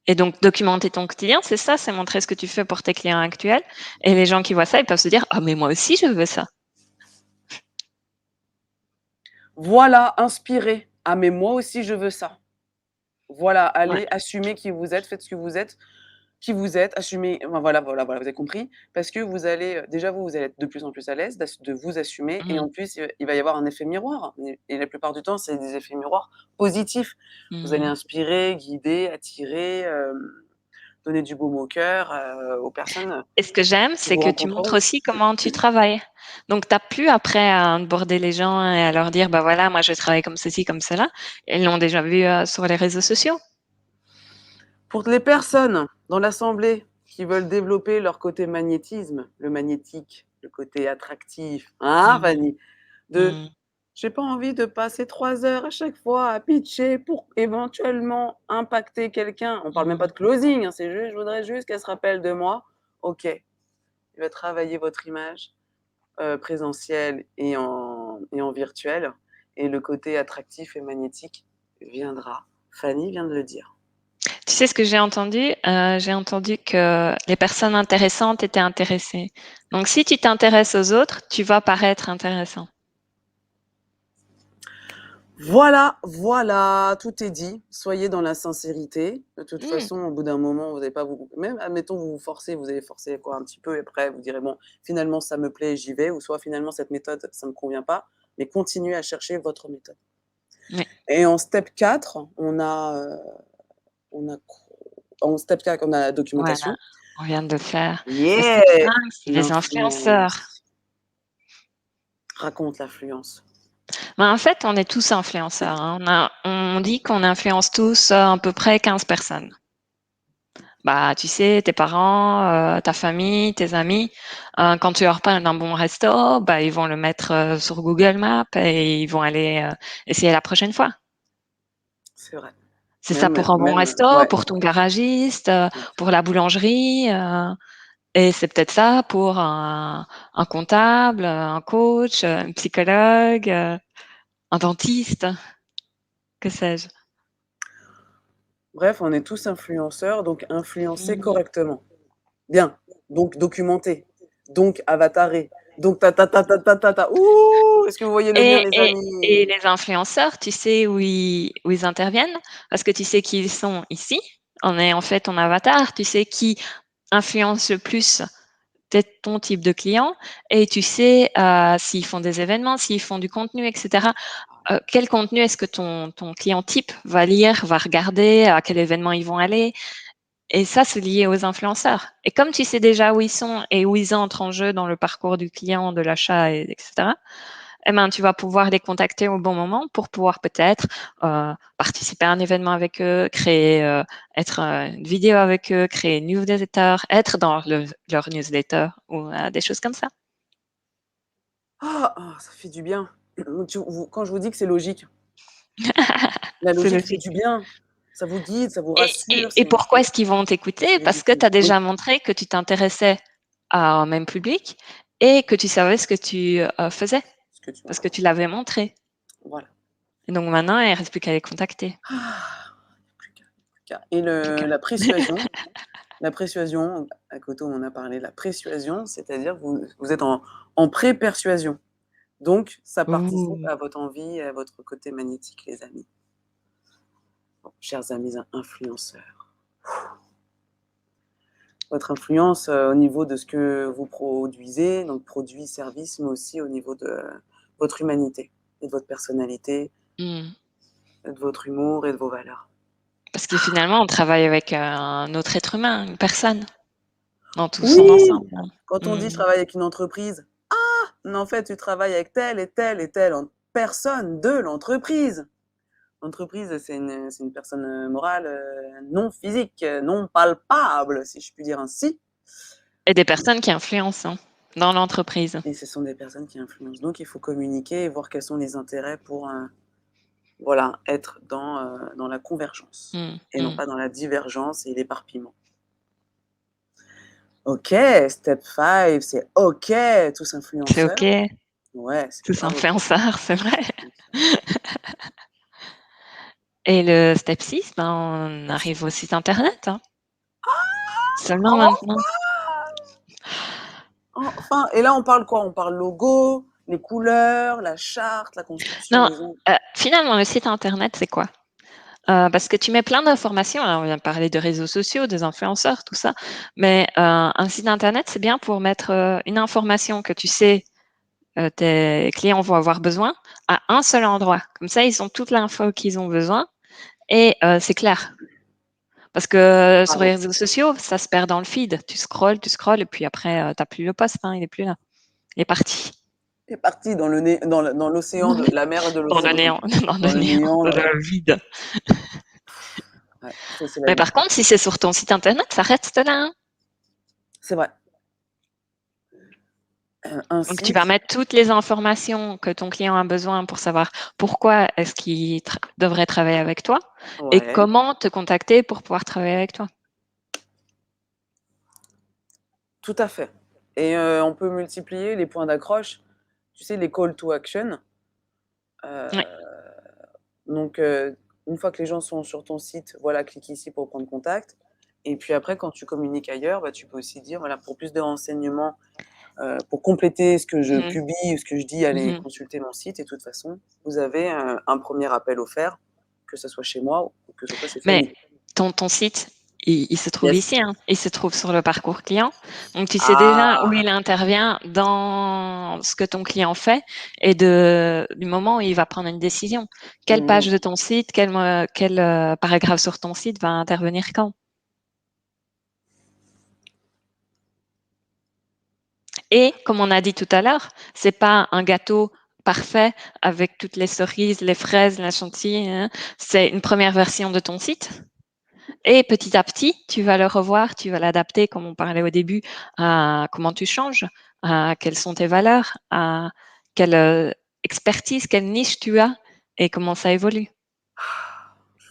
Et donc documenter ton quotidien, c'est ça, c'est montrer ce que tu fais pour tes clients actuels et les gens qui voient ça, ils peuvent se dire: «Ah mais moi aussi je veux ça». Voilà, inspiré. «Ah mais moi aussi je veux ça». Voilà, Ouais. allez, assumez qui vous êtes, faites ce que vous êtes, qui vous êtes, assumez enfin voilà, voilà, voilà, vous avez compris. Parce que vous allez, déjà vous allez être de plus en plus à l'aise de vous assumer et Mmh. en plus, il va y avoir un effet miroir et la plupart du temps, c'est des effets miroirs positifs. Vous allez Mmh. inspirer, guider, attirer, donner du baume au cœur, aux personnes, Et ce que j'aime, qui c'est vous que tu montres rencontreront. aussi comment tu travailles. Donc tu as plus après à onboarder les gens et à leur dire: «Bah voilà, moi je travaille comme ceci, comme cela». Ils l'ont déjà vu, sur les réseaux sociaux. Pour les personnes dans l'assemblée qui veulent développer leur côté magnétisme, le magnétique, le côté attractif, hein, Mmh. Fanny? De Mmh. j'ai pas envie de passer 3 heures à chaque fois à pitcher pour éventuellement impacter quelqu'un. On parle même pas Mmh. de closing, hein, c'est juste je voudrais juste qu'elle se rappelle de moi. OK, il va travailler votre image, présentielle et en virtuel et le côté attractif et magnétique viendra. Fanny vient de le dire. Tu sais ce que j'ai entendu? J'ai entendu que les personnes intéressantes étaient intéressées. Donc si tu t'intéresses aux autres, tu vas paraître intéressant. Voilà, voilà, tout est dit. Soyez dans la sincérité. De toute Mmh. façon, au bout d'un moment, vous allez pas vous même admettons, vous vous forcez, vous allez forcer quoi un petit peu et après vous direz: «Bon, finalement ça me plaît, j'y vais» ou soit finalement cette méthode, ça me convient pas, mais continuez à chercher votre méthode. Oui. Et en step 4, on a en step 4, on a la Voilà, documentation. on vient de le faire. Le step Yeah! 5, c'est les influenceurs. L'influence. Raconte l'influence. Ben, en fait, on est tous influenceurs, hein. On dit qu'on influence tous, à peu près 15 personnes. Bah, tu sais, tes parents, ta famille, tes amis, quand tu leur parles d'un bon resto, bah, ils vont le mettre, sur Google Maps et ils vont aller, essayer la prochaine fois. C'est vrai. C'est ça pour un bon resto, Ouais, pour ton garagiste, ouais. pour la boulangerie, et c'est peut-être ça pour un comptable, un coach, un psychologue, un dentiste, que sais-je. Bref, on est tous influenceurs, donc influencer Mmh. correctement. Bien, donc documenté, donc avataré, donc ta ta ta ta ta ta ta. Ouh! Est-ce que vous voyez le lien, Et les et et amis? les influenceurs, tu sais où ils interviennent? Parce que tu sais qui ils sont ici. On est en fait ton avatar. Tu sais qui influence le plus ton type de client et tu sais, s'ils font des événements, s'ils font du contenu et cetera. Quel contenu est-ce que ton client type va lire, va regarder, à quel événement ils vont aller? Et ça, c'est lié aux influenceurs. Et comme tu sais déjà où ils sont et où ils entrent en jeu dans le parcours du client, de l'achat et etc., eh ben, tu vas pouvoir les contacter au bon moment pour pouvoir peut-être, participer à un événement avec eux, créer, être, une vidéo avec eux, créer une newsletter, être dans leur newsletter ou, des choses comme ça. Ah! Ah, ça fait du bien. Quand je vous dis que c'est logique, la C'est logique fait logique. du bien. Ça vous guide, ça vous Et et rassure, et pourquoi est-ce qu'ils vont c'est t'écouter? Parce que tu fluidité. as Oui, déjà montré que tu t'intéressais à un même public et que tu savais ce que tu, faisais, ce que tu parce que tu l'avais montré. voilà. Et donc maintenant, il reste plus qu'à les contacter. Ah! Plus qu'à et Plus le qu'à. la persuasion. La persuasion, à côté, on en a parlé, la persuasion, c'est-à-dire que vous êtes en pré-persuasion. Donc, ça participe Ouh! à votre envie et à votre côté magnétique, les amis. Bon, chers amis influenceurs, votre influence au niveau de ce que vous produisez, donc produits, services, mais aussi au niveau de votre humanité et de votre personnalité, Mmh. et de votre humour et de vos valeurs. Parce que finalement, on travaille avec un autre être humain, une personne, dans tout son Oui! ensemble, hein. Quand on dit: «Je Mmh. travaille avec une entreprise», mais en fait, tu travailles avec telle et telle et telle personne de l'entreprise. L'entreprise, c'est une personne morale, non physique, non palpable, si je puis dire ainsi. Et des personnes qui influencent, hein, dans l'entreprise. Et ce sont des personnes qui influencent. Donc, il faut communiquer et voir quels sont les intérêts pour, voilà, être dans la convergence Mmh, et non mmh. pas dans la divergence et l'éparpillement. OK, step 5, c'est OK, tous C'est influenceurs. OK, Ouais, c'est tous grave OK. influenceurs, c'est vrai. Tous influenceurs. Et le step 6, ben, on Merci. arrive au site internet, hein. Seulement maintenant. Enfin! Enfin! Et là, on parle quoi? On parle logo, les couleurs, la charte, la construction Non, des ondes. finalement, le site internet, c'est quoi? Parce que tu mets plein d'informations, là, on vient de parler de réseaux sociaux, des influenceurs, tout ça, mais un site internet, c'est bien pour mettre, une information que tu sais, tes clients vont avoir besoin à un seul endroit. Comme ça, ils ont toute l'info qu'ils ont besoin et c'est clair. Parce que sur Bravo. les réseaux sociaux, ça se perd dans le feed. Tu scrolles et puis après, tu plus le post, hein, il est plus là. Il est parti. C'est parti dans le né dans l'océan de la mer de Dans le l'océan, néant, dans le dans le néant, néant, dans le vide. ouais, ça c'est la Mais vie. par contre, si c'est sur ton site internet, ça reste là, hein. C'est vrai. Un Donc tu vas site, mettre toutes les informations que ton client a besoin pour savoir pourquoi est-ce qu'il devrait travailler avec toi et ouais, comment te contacter pour pouvoir travailler avec toi. tout à fait et on peut multiplier les points d'accroche, tu sais, les call to action, Ouais, heu, donc une fois que les gens sont sur ton site, voilà, clique ici pour prendre contact et puis après quand tu communiques ailleurs, bah, tu peux aussi dire, voilà, pour plus de renseignements, pour compléter ce que je mmh mh. publie ou ce que je dis, allez Mmh. consulter mon site et de toute façon, vous avez un 1er appel offert, que ce soit chez moi ou que ce soit chez Mais Fanny. ton site, il se trouve Yes. ici, hein, il se trouve sur le parcours client. Donc tu sais déjà où Ah! il intervient dans ce que ton client fait et du moment où il va prendre une décision. Quelle page Mmh. de ton site, quel paragraphe sur ton site va intervenir quand? Et comme on a dit tout à l'heure, c'est pas un gâteau parfait avec toutes les cerises, les fraises, la chantilly, hein. C'est une première version de ton site et petit à petit, tu vas le revoir, tu vas l'adapter comme on parlait au début à comment tu changes, à quelles sont tes valeurs, à quelle, expertise, quelle niche tu as et comment ça évolue.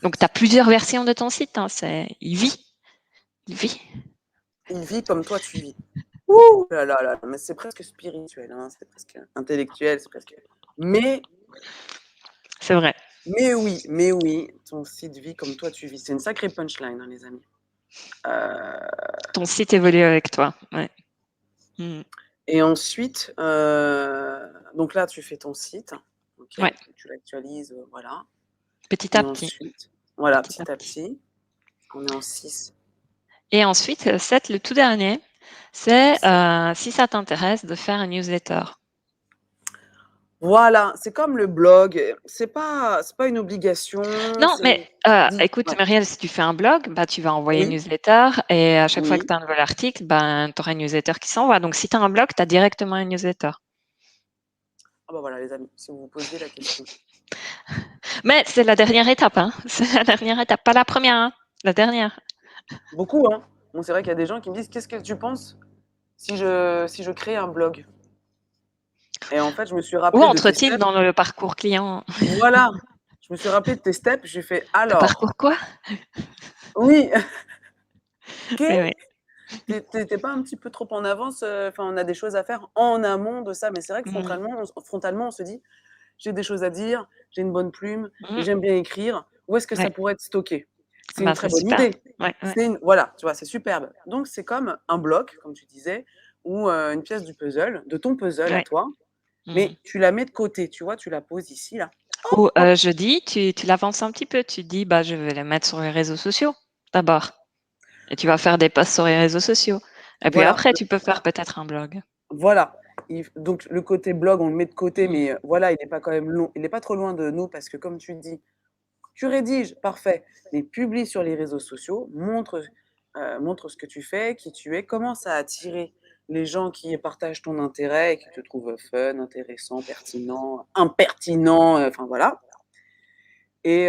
Donc tu as plusieurs versions de ton site, hein, il vit. Il vit comme toi tu vis. Ouh là là là, mais c'est presque spirituel, hein, c'est presque intellectuel, c'est presque mais C'est vrai, mais oui, ton site vit comme toi tu vis. C'est une sacrée punchline, hein, les amis. ton site évolue avec toi, ouais. Mmh. Et ensuite, donc là, tu fais ton site, OK, Ouais, tu l'actualises, voilà petit à et petit, ensuite, voilà, petit à petit à petit. petit, on est en 6. Et ensuite, 7, le tout dernier, c'est, si ça t'intéresse de faire une newsletter. Voilà, c'est comme le blog, c'est pas une obligation, Non, mais, dit écoute, ouais, Muriel, si tu fais un blog, bah, tu vas envoyer une oui, newsletter et à chaque fois que oui. tu as un nouvel article, ben, tu auras une newsletter qui s'envoie. Donc si tu as un blog, tu as directement une newsletter. Ah bah, voilà les amis, si vous vous posiez la question. Mais c'est la dernière étape, hein. C'est la dernière étape, pas la première, hein, la dernière. Beaucoup, hein. Bon, c'est vrai qu'il y a des gens qui me disent: «Qu'est-ce que tu penses si je crée un blog?» Et en fait, je me suis Où rappelé de tes entre-t-il steps. dans le parcours client? Voilà, je me suis rappelé de tes steps, j'ai fait: Le «Alors, parcours quoi? oui, Oui, qu'est oui. tu pas un petit peu trop en avance, enfin, on a des choses à faire en amont de ça?» Mais c'est vrai que Mmh. frontalement, on se dit: «J'ai des choses à dire, j'ai une bonne plume, Mmh. j'aime bien écrire, où est-ce que ça Ouais. pourrait être stocké?» C'est une Bah, très c'est bonne super. idée. Ouais, ouais. C'est une voilà, tu vois? C'est superbe. Donc c'est comme un bloc, comme tu disais, ou une pièce du puzzle, de ton puzzle à Ouais. toi, Mmh. mais tu la mets de côté, tu vois? Tu la poses ici, là. Hop, Ou, hop. je dis, tu l'avances un petit peu, tu dis: «Bah, je vais les mettre sur les réseaux sociaux, d'abord» et tu vas faire des posts sur les réseaux sociaux et puis Voilà, après tu peux faire peut-être un blog. voilà. Donc le côté blog, on le met de côté, Mmh. mais voilà, il est pas quand même long, il est pas trop loin de nous parce que comme tu dis, tu rédiges, parfait, mais publie sur les réseaux sociaux, montre ce que tu fais, qui tu es, commence à attirer les gens qui partagent ton intérêt et qui te trouvent fun, intéressant, pertinent, impertinent, enfin voilà. Et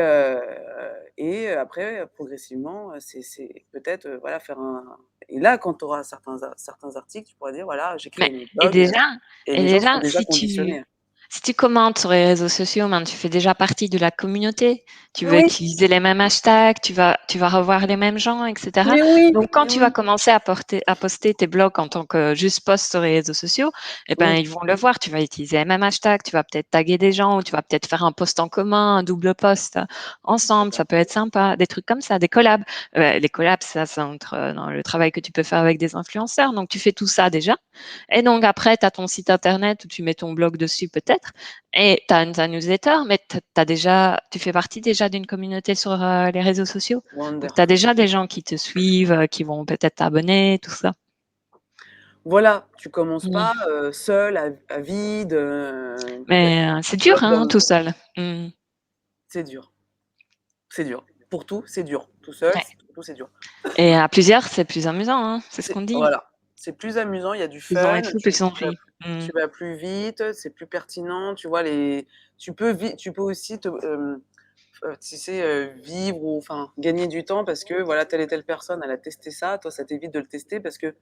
après, progressivement, c'est peut-être, voilà, faire un et là, quand tu auras certains articles, tu pourras dire: «Voilà, j'ai Mais créé mon et blog», déjà et et les gens seront déjà déjà conditionnés. si tu commentes sur les réseaux sociaux, ben, tu fais déjà partie de la communauté. Tu Mais vas oui, utiliser les mêmes hashtags, tu vas revoir les mêmes gens et cetera. mais oui, Donc quand mais tu vas oui. commencer à poster tes blogs en tant que juste post sur les réseaux sociaux, et ben, Mmh, ils vont le voir. Tu vas utiliser les mêmes hashtags, tu vas peut-être taguer des gens ou tu vas peut-être faire un post en commun, un double post ensemble, ça d'accord. peut être sympa, des trucs comme ça, des collabs. Les collabs, ça entre dans le travail que tu peux faire avec des influenceurs. Donc tu fais tout ça déjà et donc après, tu as ton site internet où tu mets ton blog dessus peut-être et tu as ta newsletter, mais tu fais partie déjà d'une communauté sur, les réseaux sociaux. Donc tu as Wonderful. déjà des gens qui te suivent, qui vont peut-être t'abonner, tout ça. Voilà, tu commences Mmh. pas, seul à vide, peut-être Mais, c'est dur, bloc hein, dans tout seul. Mmh. c'est dur, c'est dur. Pour tout, c'est dur. Tout seul, Ouais pour tout, c'est dur. et à plusieurs, c'est plus amusant, hein, c'est ce C'est qu'on dit. voilà, c'est plus amusant, il y a du Plus on est fun, fou, plus on rit. Mmh. tu vas plus vite, c'est plus pertinent, tu vois? Tu peux aussi tu sais, vivre ou enfin gagner du temps parce que voilà, telle et telle personne, elle a testé ça, toi ça t'évite de le tester parce que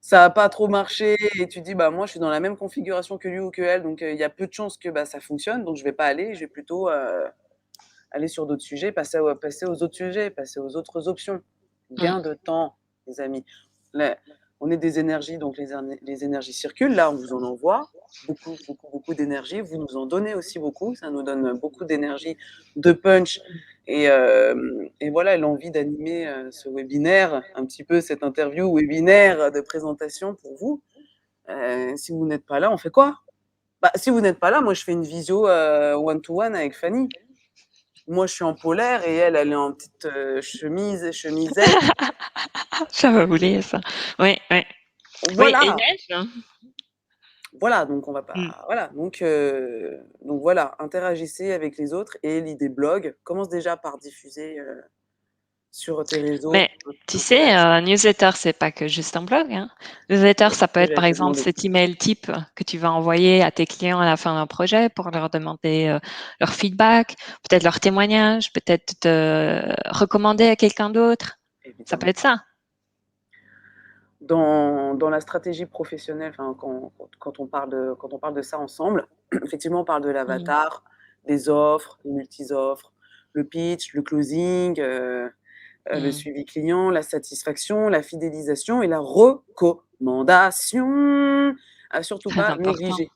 ça a pas trop marché et tu dis: «Bah, moi je suis dans la même configuration que lui ou qu'elle, donc il y a peu de chances que, bah, ça fonctionne, donc je vais pas aller, je vais plutôt, aller sur d'autres sujets, passer aux autres sujets, passer aux autres options». Mmh. Gain de temps, les amis. La On est des énergies, donc les énergies circulent. Là, on vous en envoie beaucoup, beaucoup, beaucoup d'énergie. Vous nous en donnez aussi beaucoup. Ça nous donne beaucoup d'énergie, de punch et voilà l'envie d'animer, ce webinaire, un petit peu cette interview webinaire de présentation pour vous. Si vous n'êtes pas là, on fait quoi? Bah, si vous n'êtes pas là, moi je fais une visio, one to one avec Fanny. Moi, je suis en polaire et elle, elle est en petite, chemisette. J'avais oublié ça. Oui, oui. Oui et il Voilà, neige, hein? voilà, donc on va Mmh. pas voilà, donc voilà, interagissez avec les autres et l'idée blog commence déjà par diffuser, sur tes réseaux Mais tu sais, newsletter, c'est pas que juste un blog, hein. Newsletter, c'est ça ce peut que être, j'allais par te exemple, demander. cet email type que tu vas envoyer à tes clients à la fin d'un projet pour leur demander, leur feedback, peut-être leur témoignage, peut-être te recommander à quelqu'un d'autre. Ça peut Évidemment. être ça. Dans la stratégie professionnelle, enfin quand on parle de ça ensemble, effectivement, on parle de Mmh. l'avatar, des offres, des multi-offres, le pitch, le closing, le Mmh. suivi client, la satisfaction, la fidélisation et la recommandation. À surtout Très pas important. négliger.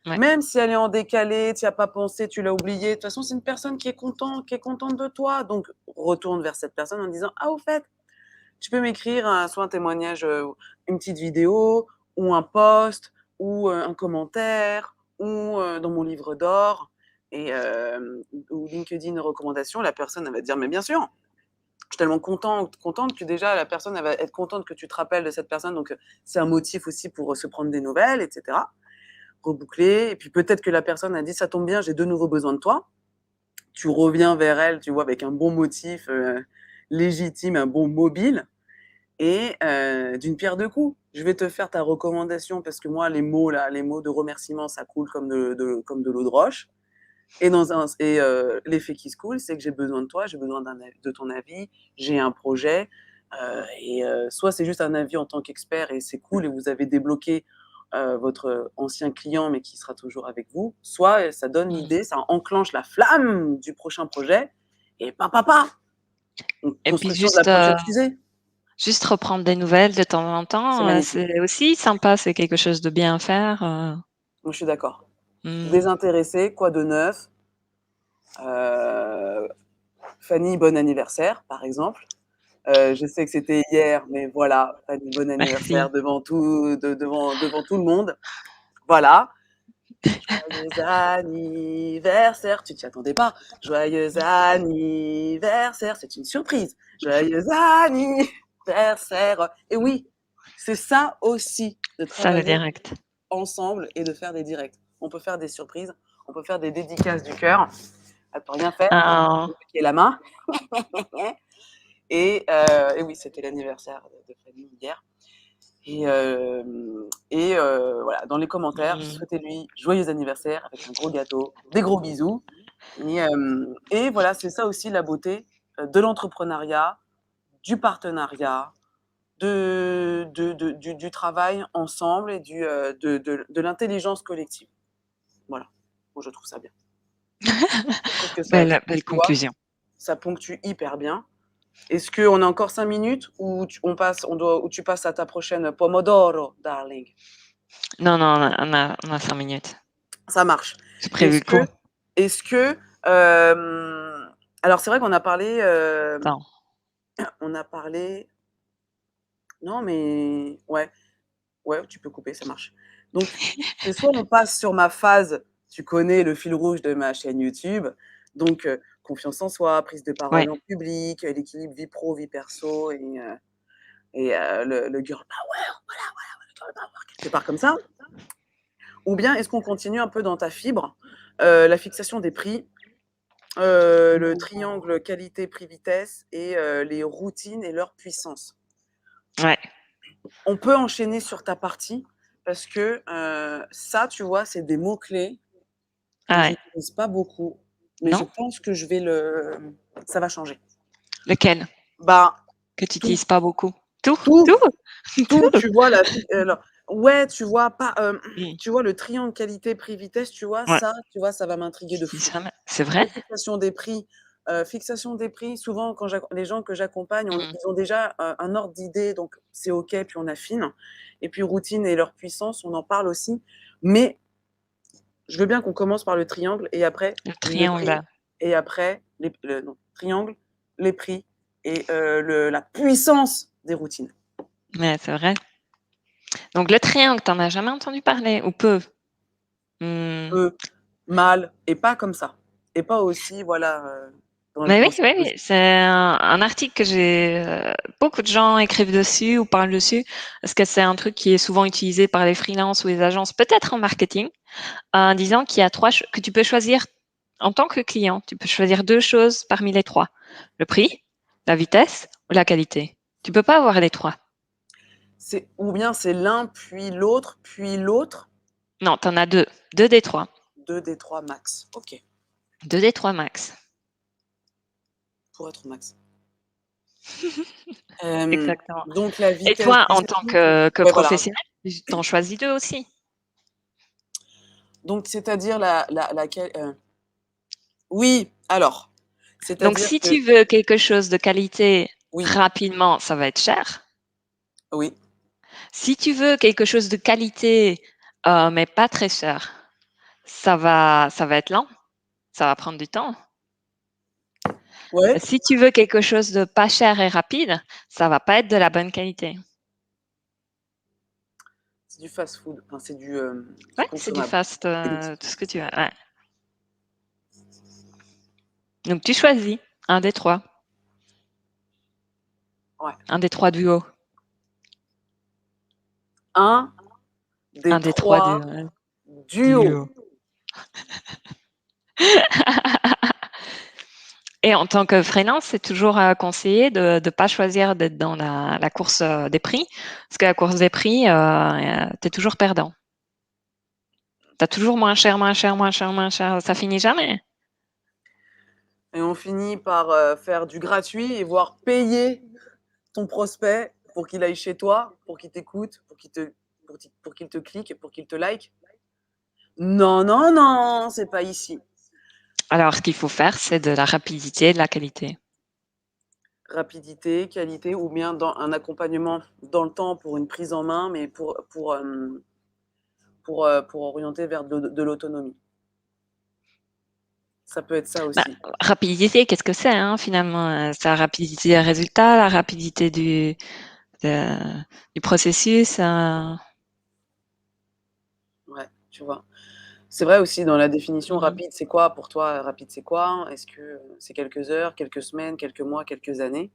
Ouais. Même si elle est en décalé, tu y as pas pensé, tu l'as oublié, de toute façon, c'est une personne qui est contente de toi, donc retourne vers cette personne en disant: «Ah, au fait, tu peux m'écrire soit un témoignage, une petite vidéo ou un post ou un commentaire ou dans mon livre d'or» et ou LinkedIn recommandations. La personne, elle va te dire: «Mais bien sûr, je suis tellement contente que déjà la personne, elle va être contente que tu te rappelles de cette personne, donc c'est un motif aussi pour, se prendre des nouvelles et cetera». Reboucler et puis peut-être que la personne a dit: «Ça tombe bien, j'ai de nouveau besoin de toi». Tu reviens vers elle, tu vois, avec un bon motif, légitime, un bon mobile et d'une pierre deux coups. Je vais te faire ta recommandation parce que moi, les mots là, les mots de remerciement, ça coule comme de l'eau de roche l'effet qui se coule, c'est que j'ai besoin de toi, j'ai besoin de ton avis, j'ai un projet, soit c'est juste un avis en tant qu'expert et c'est cool et vous avez débloqué, votre ancien client mais qui sera toujours avec vous, soit, ça donne Mmh. l'idée, ça enclenche la flamme du prochain projet et pa! Donc Et puis construction de la prochaine fusée. juste reprendre des nouvelles de temps en C'est temps, magnifique. c'est aussi sympa, c'est quelque chose de bien à faire, Moi, je suis d'accord. mmh. Désintéressé, quoi de neuf? Heu, Fanny, bon anniversaire, par exemple. Je sais que c'était hier, mais voilà, Fanny, bon anniversaire Merci. devant tout le monde. Voilà. Joyeux anniversaire. Tu t'y attendais pas. Joyeux anniversaire. C'est une surprise. Joyeux anniversaire. Et oui, c'est ça aussi, de Ça, le travailler direct. ensemble et de faire des directs. On peut faire des surprises, on peut faire des dédicaces du cœur. Elle peut rien faire, Ah, qui est la main. Et oui, c'était l'anniversaire de Fanny hier. Voilà, dans les commentaires, mmh. souhaitez-lui joyeux anniversaire avec un gros gâteau, des gros bisous. Et voilà, c'est ça aussi la beauté de l'entrepreneuriat, du partenariat, du travail ensemble et de l'intelligence collective. Voilà, moi je trouve ça bien. Je trouve que ça, Belle tu vois, conclusion. ça ponctue hyper bien. Est-ce qu'on a encore 5 minutes ou ou tu passes à ta prochaine Pomodoro, darling? Non, non, on a 5 minutes. Ça marche. J'ai prévu Est-ce le coup. que, est-ce que, euh, alors c'est vrai qu'on a parlé, Attends. on a parlé, non mais ouais, ouais, tu peux couper, ça marche. Donc c'est soit on passe sur ma phase, tu connais le fil rouge de ma chaîne YouTube, donc confiance en soi, prise de Ouais, parole en public, l'équilibre vie pro, vie perso le girl power, voilà, le girl power, quelque part comme ça. Ou bien est-ce qu'on continue un peu dans ta fibre, la fixation des prix, le triangle qualité, prix, vitesse et les routines et leur puissance. ouais, On peut enchaîner sur ta partie parce que ça, tu vois, c'est des mots-clés que ah ouais. j'utilise pas beaucoup, mais je Non? pense que ça va changer. Lequel? Bah, Que tu tout, utilises pas beaucoup? Tout? tout, Tout? tout, Tout? tu vois, ouais, tu vois, pas, Mmh. tu vois, le triangle qualité, prix, vitesse, Ouais, tu vois, ça va m'intriguer de si fou. jamais c'est vrai? Les fixation des prix, souvent quand les gens que j'accompagne, Mmh. ils ont déjà un ordre d'idée, donc c'est OK, puis on affine. Et puis routine et leur puissance, on en parle aussi. Mais je veux bien qu'on commence par le triangle et après Le le triangle prix là. et après non, triangle, les prix et la puissance des routines. Ouais, c'est vrai. Donc le triangle, tu en as jamais entendu parler ou peu? Mmh. Peu, mal et pas comme ça. Et pas aussi, voilà, Mais dans oui, cette oui, oui, logique. c'est un article que j'ai, beaucoup de gens écrivent dessus ou parlent dessus, parce que c'est un truc qui est souvent utilisé par les freelances ou les agences, peut-être en marketing, en disant qu'il y a 3 ch que tu peux choisir en tant que client, tu peux choisir 2 choses parmi les 3: le prix, la vitesse ou la qualité. Tu peux pas avoir les 3. Ou bien c'est l'un, puis l'autre. Non, tu en as 2, 2 des 3, 2 des 3 max. OK, 2 des 3 max. pour être au max. Hem, Exactement. donc la Et vitesse toi, en tant d'ici, que ouais, voilà. professionnel, tu en choisis 2 aussi? Donc c'est-à-dire laquelle, oui, alors, Donc c'est-à-dire si que tu veux quelque chose de qualité oui, rapidement, ça va être cher. oui, Si tu veux quelque chose de qualité, mais pas très cher, ça va être lent, ça va prendre du temps. ouais, Si tu veux quelque chose de pas cher et rapide, ça va pas être de la bonne qualité. c'est du fast-food, enfin c'est Ouais, c'est du consommable, fast, c'est vite. tout ce que tu veux, ouais. Donc tu choisis un des 3, Ouais. un des 3 duos, Un des un des 3 3 duos, duos. duos. Et en tant que freelance, c'est toujours, conseillé de pas choisir d'être dans la course, des prix, parce que la course des prix, tu es toujours perdant. Tu as toujours moins cher, moins cher, moins cher, moins cher, ça finit jamais. Et on finit par, faire du gratuit et voire payer ton prospect pour qu'il aille chez toi, pour qu'il t'écoute, pour qu'il te clique et pour qu'il te like. Non, non, non, c'est pas ici. Alors ce qu'il faut faire, c'est de la rapidité et de la qualité. Rapidité, qualité ou bien dans un accompagnement dans le temps pour une prise en main, mais pour orienter vers de l'autonomie. Ça peut être ça Bah, aussi. rapidité, qu'est-ce que c'est, hein, finalement? C'est la rapidité des résultats, la rapidité de- du processus. Ouais, tu vois? C'est vrai aussi dans la définition Mhm. rapide, c'est quoi pour toi, rapide, c'est quoi? Est-ce que c'est quelques heures, quelques semaines, quelques mois, quelques années?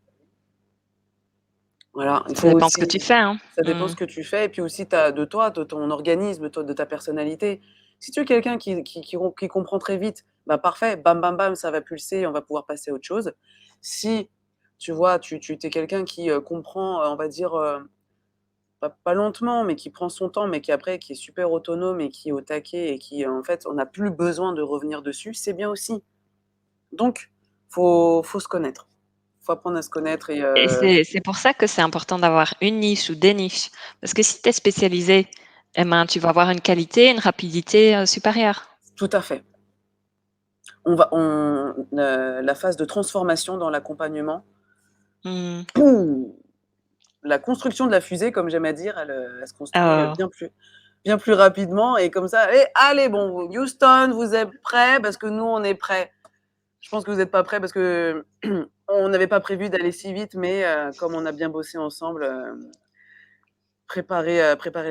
Voilà, il Ça faut dépend ce que aussi tu fais, hein. ça dépend Mm. ce que tu fais et puis aussi tu de toi, de ton organisme, toi, de ta personnalité. Si tu es quelqu'un qui comprend très vite, bah, parfait, bam, bam, bam, ça va pulser, on va pouvoir passer à autre chose. Si, tu vois, tu es quelqu'un qui, comprend, on va dire, pas lentement, mais qui prend son temps, mais qui après qui est super autonome et qui est au taquet et qui, en fait, on n'a plus besoin de revenir dessus, c'est bien aussi. Donc faut se connaître. Faut apprendre à se connaître et Et c'est pour ça que c'est important d'avoir une niche ou des niches. Parce que si tu es spécialisé, eh ben, tu vas avoir une qualité, une rapidité supérieure. tout à fait. La phase de transformation dans l'accompagnement, Mm. pouh, la construction de la fusée, comme j'aime à dire, elle se construit, Oh. bien plus rapidement et comme ça: allez bon, Houston, vous êtes prêts? Parce que nous, on est prêts». Je pense que vous êtes pas prêts parce que on n'avait pas prévu d'aller si vite, mais comme on a bien bossé ensemble, préparer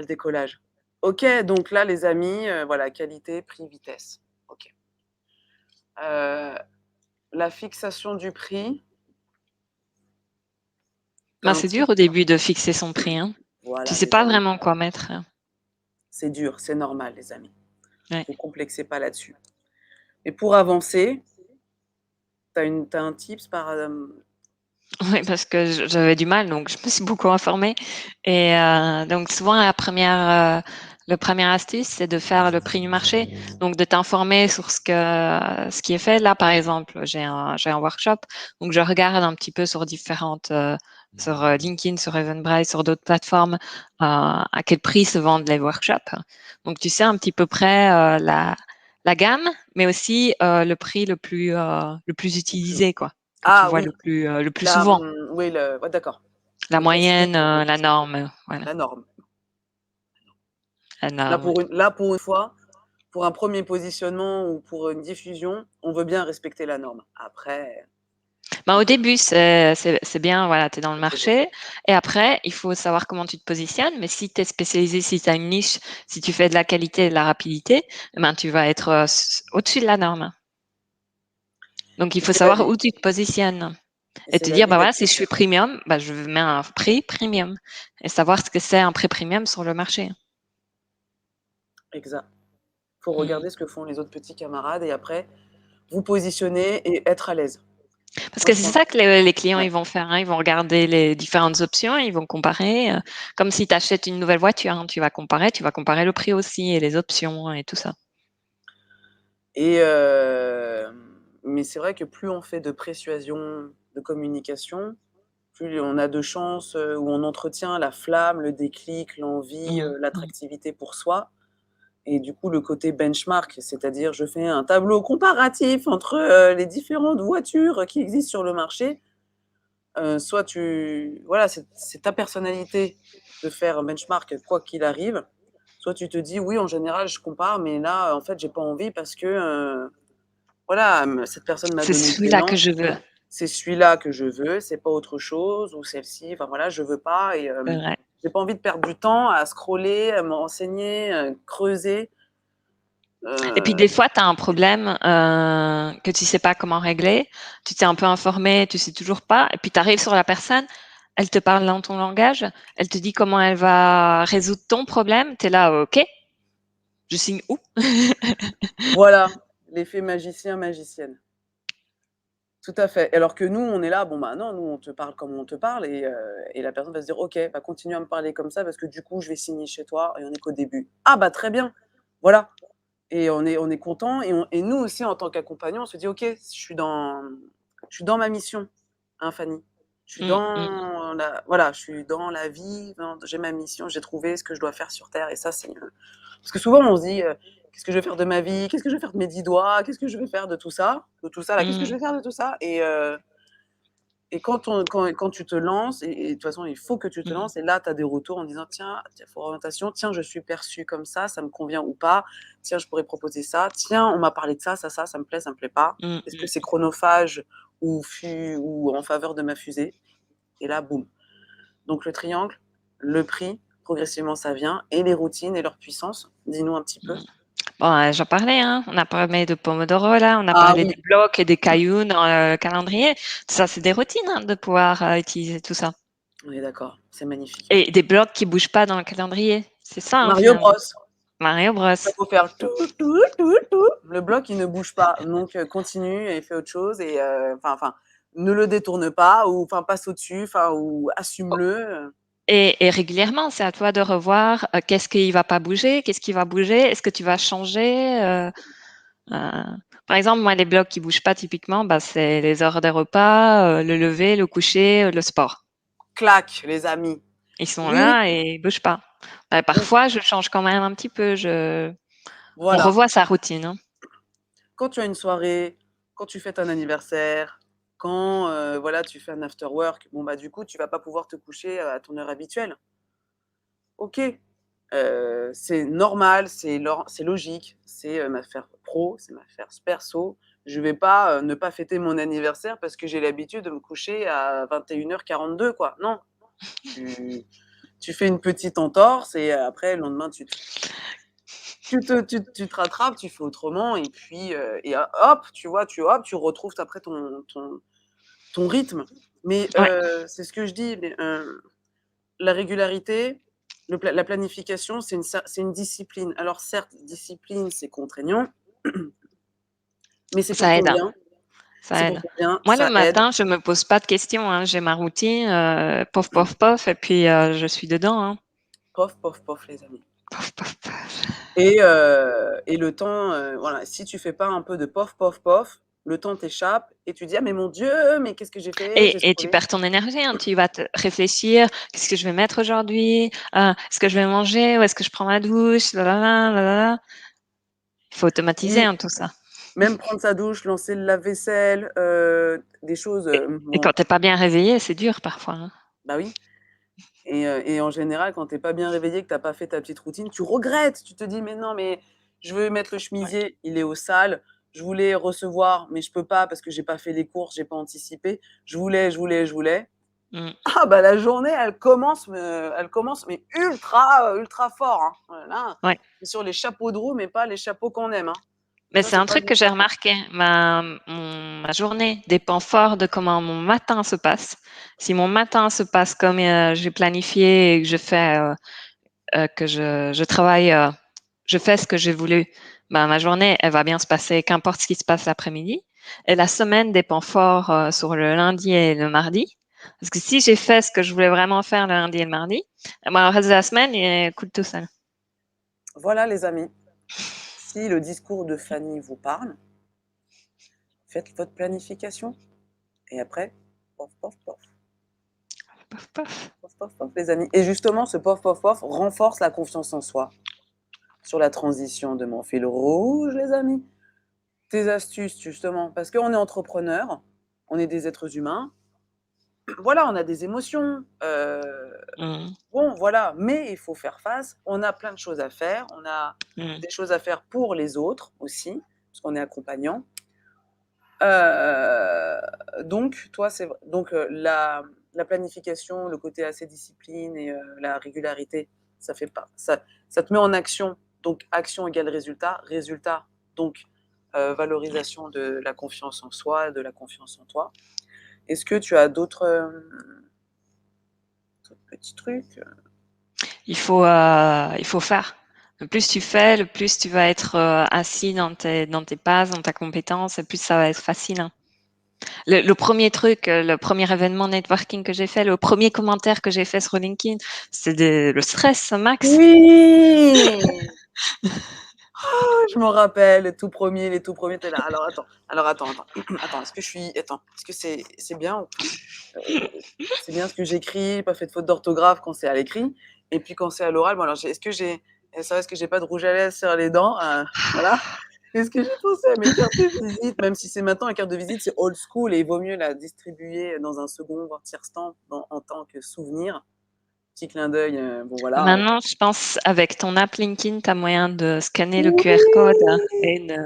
le décollage. OK, donc là, les amis, voilà, qualité, prix, vitesse. OK. Heu, la fixation du prix, tu Ben, un c'est petit dur au début de fixer son prix, hein. Tu voilà, sais les pas amis, vraiment quoi mettre. c'est dur, c'est normal, les amis. Ouais. Vous complexez pas là-dessus. Et pour avancer, tu un tips par, Oui, parce que j'avais du mal, donc je me suis beaucoup informée. Et donc souvent, le premier astuce, c'est de faire le prix du marché. Donc de t'informer sur ce qui est fait. Là, par exemple, j'ai un workshop, donc je regarde un petit peu sur sur LinkedIn, sur Eventbrite, sur d'autres plateformes, à quel prix se vendent les workshops. Donc tu sais un petit peu près la gamme, mais aussi le prix le plus le plus utilisé, quoi, que tu ah vois oui, le plus souvent. oui, le ouais, d'accord. La moyenne, Le la classique, norme, voilà, la norme. la norme, ouais. Là, pour une fois, pour un premier positionnement ou pour une diffusion, on veut bien respecter la norme. Après, Ben, il au faut début, c'est bien, voilà, tu es dans le c'est beau. marché et après, il faut savoir comment tu te positionnes, mais si tu es spécialisé, si tu as une niche, si tu fais de la qualité et de la rapidité, eh ben, tu vas être, au-dessus de la norme. Donc il Et faut c'est la savoir vie. où tu te positionnes Et et c'est te la dire: vie «Bah, voilà, d'être si je suis premium, bah, je mets un prix premium» et savoir ce que c'est un prix premium sur le marché. exact. Faut Mmh. regarder ce que font les autres petits camarades et après vous positionner et être à l'aise. Parce Moi, que je c'est pense ça que les clients, ouais, ils vont faire, hein. Ils vont regarder les différentes options, ils vont comparer, comme si tu achètes une nouvelle voiture, hein. Tu vas comparer le prix aussi et les options et tout ça. et mais c'est vrai que plus on fait de persuasion, de communication, plus on a de chances, où on entretient la flamme, le déclic, l'envie, Mmh. Mmh. l'attractivité pour soi et du coup, le côté benchmark, c'est-à-dire je fais un tableau comparatif entre, les différentes voitures qui existent sur le marché. Soit tu voilà, c'est ta personnalité de faire un benchmark quoi qu'il arrive, soit tu te dis: «Oui, en général, je compare, mais là, en fait, j'ai pas envie parce que, voilà, cette personne m'a C'est donné de celui-là que l'élan, je veux. c'est celui-là que je veux, c'est pas autre chose ou celle-ci, enfin voilà, je veux pas et C'est vrai. j'ai pas envie de perdre du temps à scroller, à me renseigner, creuser». Et puis des Heu, fois, tu as un problème, que tu sais pas comment régler. Tu t'es un peu informé, tu sais toujours pas et puis tu arrives sur la personne, elle te parle dans ton langage, elle te dit comment elle va résoudre ton problème. Tu es là: «OK, je signe où?» voilà, l'effet magicien, magicienne. Tout à fait. Alors que nous, on est là, bon, bah, non, nous, on te parle comme on te parle et la personne va se dire: «OK, bah, continue à me parler comme ça parce que du coup, je vais signer chez toi et on est qu'au début». Ah bah, très bien, voilà et on est content et nous aussi, en tant qu'accompagnants, on se dit: «OK, je suis dans ma mission, hein, Fanny. Je suis Mmh, mmh. dans la voilà, je suis dans la vie, dans j'ai ma mission, j'ai trouvé ce que je dois faire sur terre» et ça, c'est, parce que souvent, on se dit, «Qu'est-ce que je vais faire de ma vie? Qu'est-ce que je vais faire de mes 10 doigts? Qu'est-ce que je vais faire de tout ça? De tout ça là? Qu'est-ce que je Mmh. vais faire de tout ça?» Et quand tu te lances, et de toute façon, il faut que tu te Mmh. lances, et là, tu as des retours en disant: «Tiens, pour orientation, tiens, je suis perçue comme ça me convient ou pas. Tiens, je pourrais proposer ça. Tiens, on m'a parlé de ça me plaît, ça me plaît pas. Mmh Est-ce que mh. c'est chronophage ou en faveur de ma fusée?» Et là, boum. Donc le triangle, le prix, progressivement ça vient, et les routines et leur puissance. Dis-nous un petit peu. Mmh. Bon, j'en parlais, hein. On a parlé de Pomodoro là, on a Ah parlé oui, des blocs et des cailloux dans le calendrier. Tout ça, c'est des routines, hein, de pouvoir, utiliser tout ça on est d'accord, c'est magnifique. et des blocs qui bougent pas dans le calendrier. C'est ça, hein, Mario finalement. Bros. Mario Bros. Ça faut faire tout, tout, tout, tout. Le bloc, il ne bouge pas. Donc, continue et fais autre chose, et ne le détourne pas, ou passe au-dessus, ou assume-le. Et régulièrement, c'est à toi de revoir, qu'est-ce qui va pas bouger, qu'est-ce qui va bouger, est-ce que tu vas changer, heu, par exemple, moi, les blocs qui bougent pas typiquement, bah, c'est les heures des repas, le lever, le coucher, le sport. Clac, les amis. Ils sont Oui, là et ils bougent pas. Bah, on parfois, je change quand même un petit peu, je on voilà. revoit sa routine, hein. Quand tu as une soirée, quand tu fêtes un anniversaire, quand, voilà, tu fais un after work, bon, bah, du coup, tu vas pas pouvoir te coucher, à ton heure habituelle. OK, c'est normal, c'est logique, c'est, ma sphère pro, c'est ma sphère perso. Je vais pas, ne pas fêter mon anniversaire parce que j'ai l'habitude de me coucher à 21h42, quoi. Non, tu tu fais une petite entorse, et après le lendemain tu te rattrapes, tu fais autrement, et puis, hop, tu vois, tu retrouves après ton rythme. Mais, Ouais, c'est ce que je dis, mais, la régularité, la planification, c'est une discipline. Alors certes, discipline, c'est contraignant, mais c'est pour ça ton aide, hein, bien. C'est ça pour aide. ton bien, Moi, le ça aide. matin, je me pose pas de questions, hein. J'ai ma routine, pof, pof, pof et puis, je suis dedans, hein. Pof, pof, pof, les amis. Pof, pof, pof. Et le temps, voilà, si tu fais pas un peu de pof, pof, pof, le temps t'échappe et tu dis: «Ah mais mon Dieu, mais qu'est-ce que j'ai fait? J'ai Et tu scrollé». perds ton énergie, hein. Tu vas te réfléchir: «Qu'est-ce que je vais mettre aujourd'hui? Est-ce que je vais manger? Où est-ce que je prends ma douche? La la la, la la la». Il faut automatiser, Oui, hein, tout ça. même prendre sa douche, lancer le lave-vaisselle, des choses, Et quand bon, tu es pas bien réveillé, c'est dur parfois, hein. bah oui. Et en général, quand tu es pas bien réveillé, que tu as pas fait ta petite routine, tu regrettes. Tu te dis: «Mais non, mais je veux mettre le Ouais. chemisier, il est au sale. Je voulais recevoir, mais je peux pas parce que j'ai pas fait les courses, j'ai pas anticipé. Je voulais». Mmh. Ah bah, la journée, elle commence mais ultra, ultra fort, hein. Là, Ouais. c'est sur les chapeaux de roue, mais pas les chapeaux qu'on aime, hein. Mais Ça, c'est c'est un pas truc du que j'ai chapeau. remarqué. Ma journée dépend fort de comment mon matin se passe. Si mon matin se passe comme, j'ai planifié et que je fais, que je travaille, je fais ce que j'ai voulu, ben, ma journée, elle va bien se passer, qu'importe ce qui se passe l'après-midi. Et la semaine dépend fort, sur le lundi et le mardi. Parce que si j'ai fait ce que je voulais vraiment faire le lundi et le mardi, eh ben, le reste de la semaine, il coule tout seul. Voilà, les amis, si le discours de Fanny vous parle, faites votre planification, et après, pof, pof, pof. Paf, paf. Pof, pof, pof, les amis. Et justement, ce pof, pof, pof renforce la confiance en soi. Sur la transition de mon fil rouge, les amis. Tes astuces, justement, parce qu'on est entrepreneur, on est des êtres humains. Voilà, on a des émotions. Mmh. Bon, voilà, mais il faut faire face. On a plein de choses à faire. On a Mmh. des choses à faire pour les autres aussi, parce qu'on est accompagnant. Donc, toi, c'est donc la planification, le côté assez discipline, et la régularité, ça fait pas ça te met en action. Donc action égale résultat, résultat donc Ouais. valorisation de la confiance en soi, de la confiance en toi. Est-ce que tu as d'autres petits trucs? Il faut faire. Le plus tu fais, le plus tu vas être, assis dans tes bases, dans ta compétence et plus ça va être facile, hein. Le 1er truc, le premier événement networking que j'ai fait, le premier commentaire que j'ai fait sur LinkedIn, c'est le stress max. Oui! Je m'en rappelle, les tout premiers, tu là: «Alors attends, attends, est-ce que c'est bien, c'est bien ce que j'écris, pas fait de faute d'orthographe quand c'est à l'écrit, et puis quand c'est à l'oral, bon alors est-ce que j'ai pas de rouge à lèvres sur les dents?» Voilà. Est-ce que j'ai pensé à mes cartes de visite, même si c'est maintenant, la carte de visite, c'est old school et il vaut mieux la distribuer dans un second, voire tiers-stamp en tant que souvenir. Petit clin d'œil, bon voilà, hein. Maintenant, je pense avec ton app LinkedIn, tu as moyen de scanner le QR code Oui! et de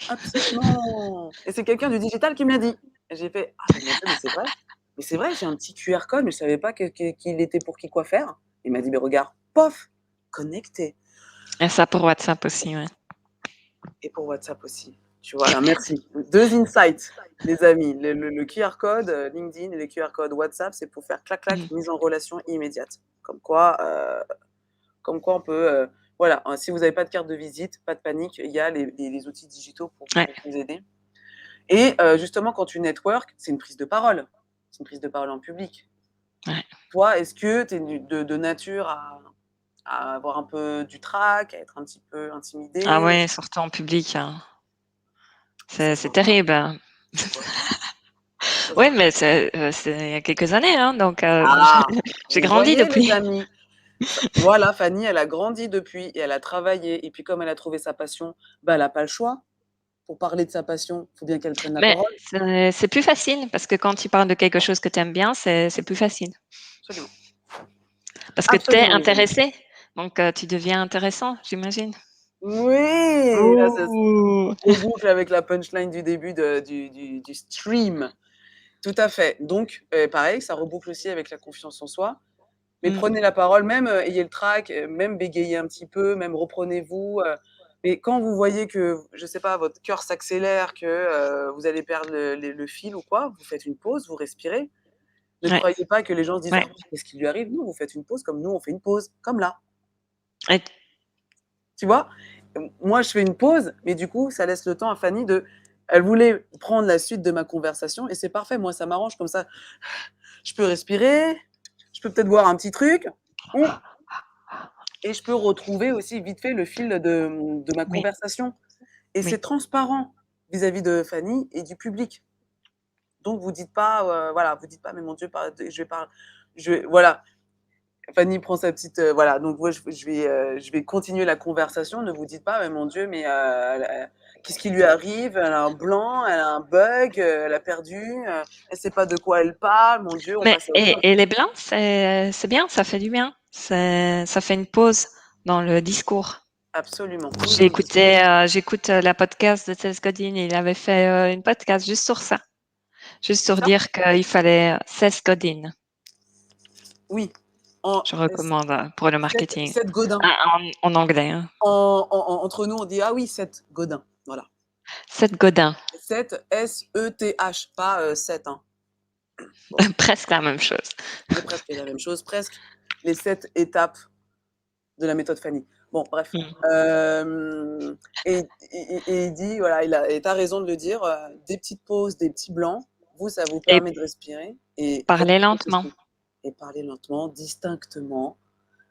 Absolument, et c'est quelqu'un du digital qui me l'a dit et j'ai fait: «Ah mais mon Dieu, mais c'est vrai, j'ai un petit QR code, mais je savais pas qu'il était pour qui, quoi faire». Il m'a dit: «Beh regarde, pof, connecté». et ça pour WhatsApp aussi, ouais. Et pour WhatsApp aussi. Tu vois? Alors merci. 2 insights, les amis. Le QR code, LinkedIn et le QR code WhatsApp, c'est pour faire clac clac, Mmh. mise en relation immédiate. Comme quoi on peut, voilà, hein, si vous avez pas de carte de visite, pas de panique, il y a les outils digitaux Ouais, pour vous aider et justement quand tu network, c'est une prise de parole. C'est une prise de parole en public. ouais. Toi, est-ce que tu es de nature à avoir un peu du trac, à être un petit peu Ah intimidée? ouais, surtout en public, hein. C'est C'est quoi ça? terrible, hein. C'est quoi ça? Ça, Ouais, c'est mais c'est il y a quelques années, hein, donc ah! j'ai Vous grandi voyez les depuis. amis? Voilà, Fanny, elle a grandi depuis et elle a travaillé et puis comme elle a trouvé sa passion, bah, elle a pas le choix. Pour parler de sa passion, faut bien qu'elle prenne la Mais parole. c'est plus facile parce que quand tu parles de quelque chose que tu aimes bien, c'est plus facile. Absolument. Parce que tu es Absolument, les amis. intéressé, donc tu deviens intéressant, j'imagine? Oui! Là, ça Ouh! reboucle avec la punchline du début du stream. Tout à fait. Donc pareil, ça reboucle aussi avec la confiance en soi. Mais Mmh. prenez la parole, même, ayez le trac, même bégayez un petit peu, même reprenez-vous, mais quand vous voyez que, je sais pas, votre cœur s'accélère, que, vous allez perdre le fil ou quoi, vous faites une pause, vous respirez. Ne Ouais, croyez pas que les gens se disent: ouais «Ah, qu'est-ce qui lui arrive?» Non, vous faites une pause comme nous, on fait une pause, comme là, et tu vois? Moi, je fais une pause, mais du coup, ça laisse le temps à Fanny de elle voulait prendre la suite de ma conversation et c'est parfait. Moi, ça m'arrange comme ça, je peux respirer, je peux peut-être voir un petit truc. Mmh. Et je peux retrouver aussi vite fait le fil de ma oui, conversation. Et c'est oui. transparent vis-à-vis de Fanny et du public. Donc vous dites pas, voilà, vous dites pas: «Mais mon Dieu, voilà, Fanny prend sa petite, voilà, donc moi je vais continuer la conversation. Ne vous dites pas: «Mais mon Dieu, mais qu'est-ce qui lui arrive? Elle a un blanc, elle a un bug, elle a perdu, elle sait pas de quoi elle parle. Mon Dieu, on Mais passe à autre chose». et les blancs, c'est bien, ça fait du bien. Ça fait une pause dans le discours. Absolument, pause dans le discours. J'écoute, la podcast de Seth Godin, il avait fait, une podcast juste sur ça, juste C'est sur ça? dire qu'il fallait, Seth Godin, Oui, en je recommande, pour le marketing. Seth Godin. En anglais, hein. Entre nous, on dit: «Ah oui, Seth Godin», voilà. Seth Godin, Seth, S-E-T-H, pas, Seth, hein. Bon, presque la même chose. c'est presque la même chose, presque les 7 étapes de la méthode Fanny. Bon, bref, Mmh. et il dit, voilà, et tu as raison de le dire, des petites pauses, des petits blancs, vous, ça vous Et permet de respirer et parler reprendre lentement. ceci et parler lentement, distinctement,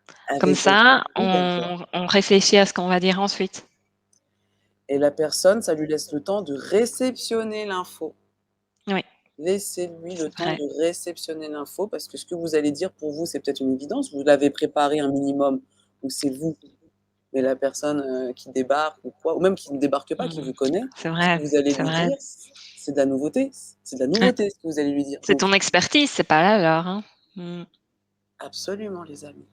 Comme avec votre ça, plus belle voix on réfléchit à ce qu'on va dire ensuite. et la personne, ça lui laisse le temps de réceptionner l'info. Oui, Laissez-lui le c'est temps vrai. de réceptionner l'info parce que ce que vous allez dire pour vous, c'est peut-être une évidence. Vous l'avez préparé un minimum ou c'est vous, mais la personne, qui débarque ou quoi, ou même qui ne débarque pas, qui Mmh. vous connaît, C'est ce vrai, que vous allez c'est lui vrai. dire, c'est de la nouveauté. C'est de la Ouais. nouveauté ce que vous allez lui dire. C'est Donc ton expertise, c'est pas la leur, hein. Mmh. absolument les amis,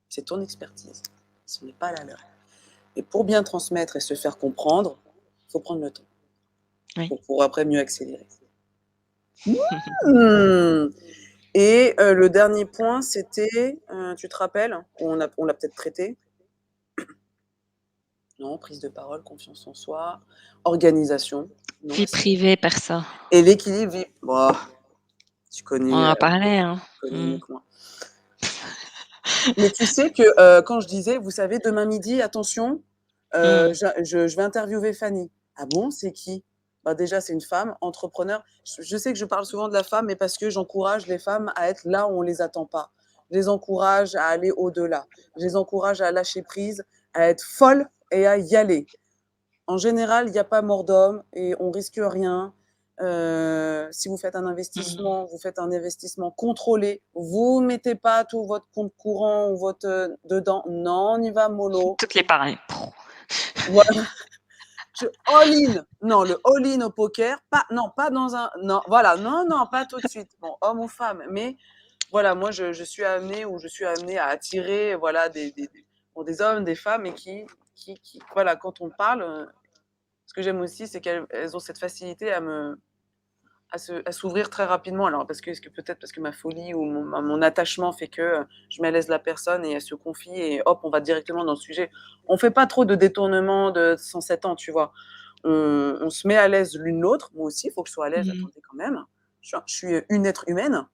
c'est ton expertise, ce n'est pas la leur et pour bien transmettre et se faire comprendre, il faut prendre le temps Oui. pour après mieux accélérer. Mmh. Et le dernier point, c'était, tu te rappelles? On l'a peut-être traité? Non, prise de parole, confiance en soi, organisation, non, Vie privée, perso. et l'équilibre vie tu On en connais, a parlé, hein. mieux Mmh. que moi. Mais tu sais que, quand je disais: «Vous savez, demain midi, attention, Mmh. je vais interviewer Fanny». «Ah bon, c'est qui?» Bah, déjà, c'est une femme, entrepreneur. Je sais que je parle souvent de la femme, mais parce que j'encourage les femmes à être là où on les attend pas. Je les encourage à aller au-delà. Je les encourage à lâcher prise, à être folles et à y aller. En général, il y a pas mort d'homme et on risque rien. Si vous faites un Mmh. investissement, vous faites un investissement contrôlé. Vous mettez pas tout votre compte courant ou votre, dedans. Non, on y va mollo. Toutes les pareilles. Voilà, Je all in. Non, le all in au poker, pas, non, pas dans un, non, voilà, non, non, pas tout de suite. Bon, homme ou femme, mais voilà, moi, je suis amenée ou je suis amenée à attirer, voilà, bon, des hommes, des femmes, et voilà, quand on parle, ce que j'aime aussi, c'est qu'elles ont cette facilité à s'ouvrir très rapidement. Alors, est-ce que peut-être parce que ma folie ou mon attachement fait que je mets à l'aise la personne et elle se confie et hop, on va directement dans le sujet. On fait pas trop de détournement de 107 ans, tu vois. On se met à l'aise l'une l'autre. Moi aussi, il faut que je sois à l'aise, Mmh. attendez quand même. Je suis une être humaine.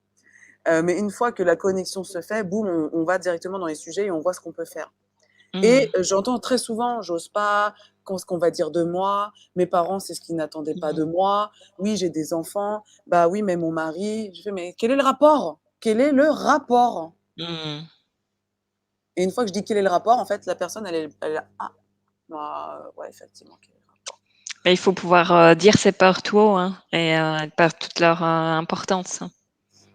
Mais une fois que la connexion se fait, boum, on va directement dans les sujets et on voit ce qu'on peut faire. Mmh. Et j'entends très souvent, j'ose pas, ce qu'on va dire de moi, mes parents, c'est ce qu'ils n'attendaient pas Mmh. de moi, oui, j'ai des enfants, bah oui, mais mon mari, je fais, mais quel est le rapport? Quel est le rapport? Mmh. Et une fois que je dis quel est le rapport, en fait, la personne, ah, bah, ouais, effectivement, quel est le rapport? Mais il faut pouvoir, dire ses peurs tout haut, hein, et elles perdent toute leur, importance, hein,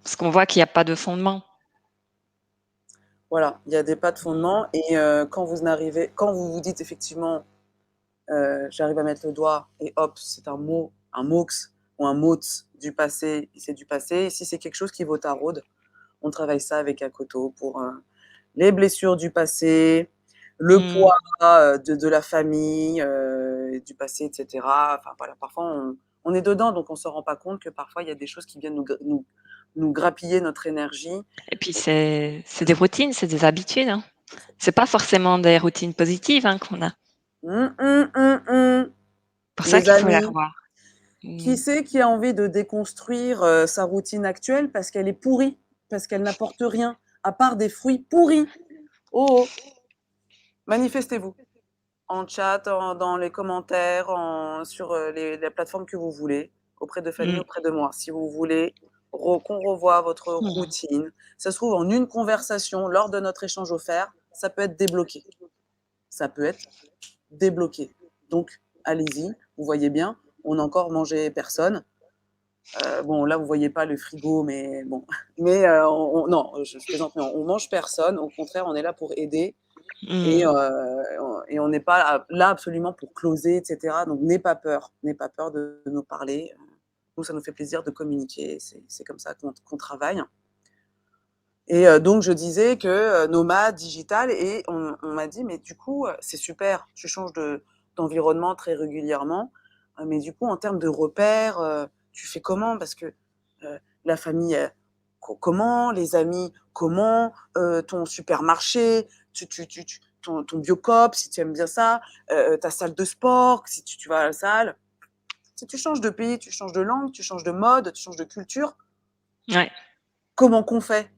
parce qu'on voit qu'il y a pas de fondement. Voilà, il y a des pas de Mmh. fondement, et quand vous vous dites effectivement, j'arrive à mettre le doigt et hop, c'est un mox ou un mots du passé, c'est du passé. Et si c'est quelque chose qui vous taraude, on travaille ça avec Akoto pour les blessures du passé, le Mmh. poids de la famille, du passé, etc. Enfin voilà, parfois on est dedans, donc on ne se rend pas compte que parfois il y a des choses qui viennent nous grappiller notre énergie. Et puis c'est des routines, c'est des habitudes, hein. C'est pas forcément des routines positives, hein, qu'on a. Hum. Pour ça Les qu'il faut les amis, revoir. qui Mmh. c'est qui a envie de déconstruire sa routine actuelle parce qu'elle est pourrie, parce qu'elle n'apporte rien, à part des fruits pourris? Oh, oh, manifestez-vous. En chat, dans les commentaires, sur les plateformes que vous voulez, auprès de Fanny, Mmh. auprès de moi. Si vous voulez qu'on revoie votre Mmh. routine, ça se trouve en une conversation lors de notre échange offert, ça peut être débloqué. Ça peut être débloqué. Donc, allez-y, vous voyez bien, on n'a encore mangé personne. Bon, là, vous voyez pas le frigo, mais bon. Mais non, je plaisante, mais on mange personne. Au contraire, on est là pour aider, Mmh. et on n'est pas là absolument pour closer, etc. Donc, n'aie pas peur de nous parler. Nous, ça nous fait plaisir de communiquer. C'est comme ça qu'on travaille. Et donc, je disais que nomade, digital, et on m'a dit, mais du coup, c'est super, tu changes d'environnement très régulièrement, mais du coup, en termes de repères, tu fais comment? Parce que la famille, comment? Les amis, comment? Ton supermarché, ton Biocoop, si tu aimes bien ça, ta salle de sport, si tu vas à la salle. Si tu changes de pays, tu changes de langue, tu changes de mode, tu changes de culture, Ouais. comment qu'on fait?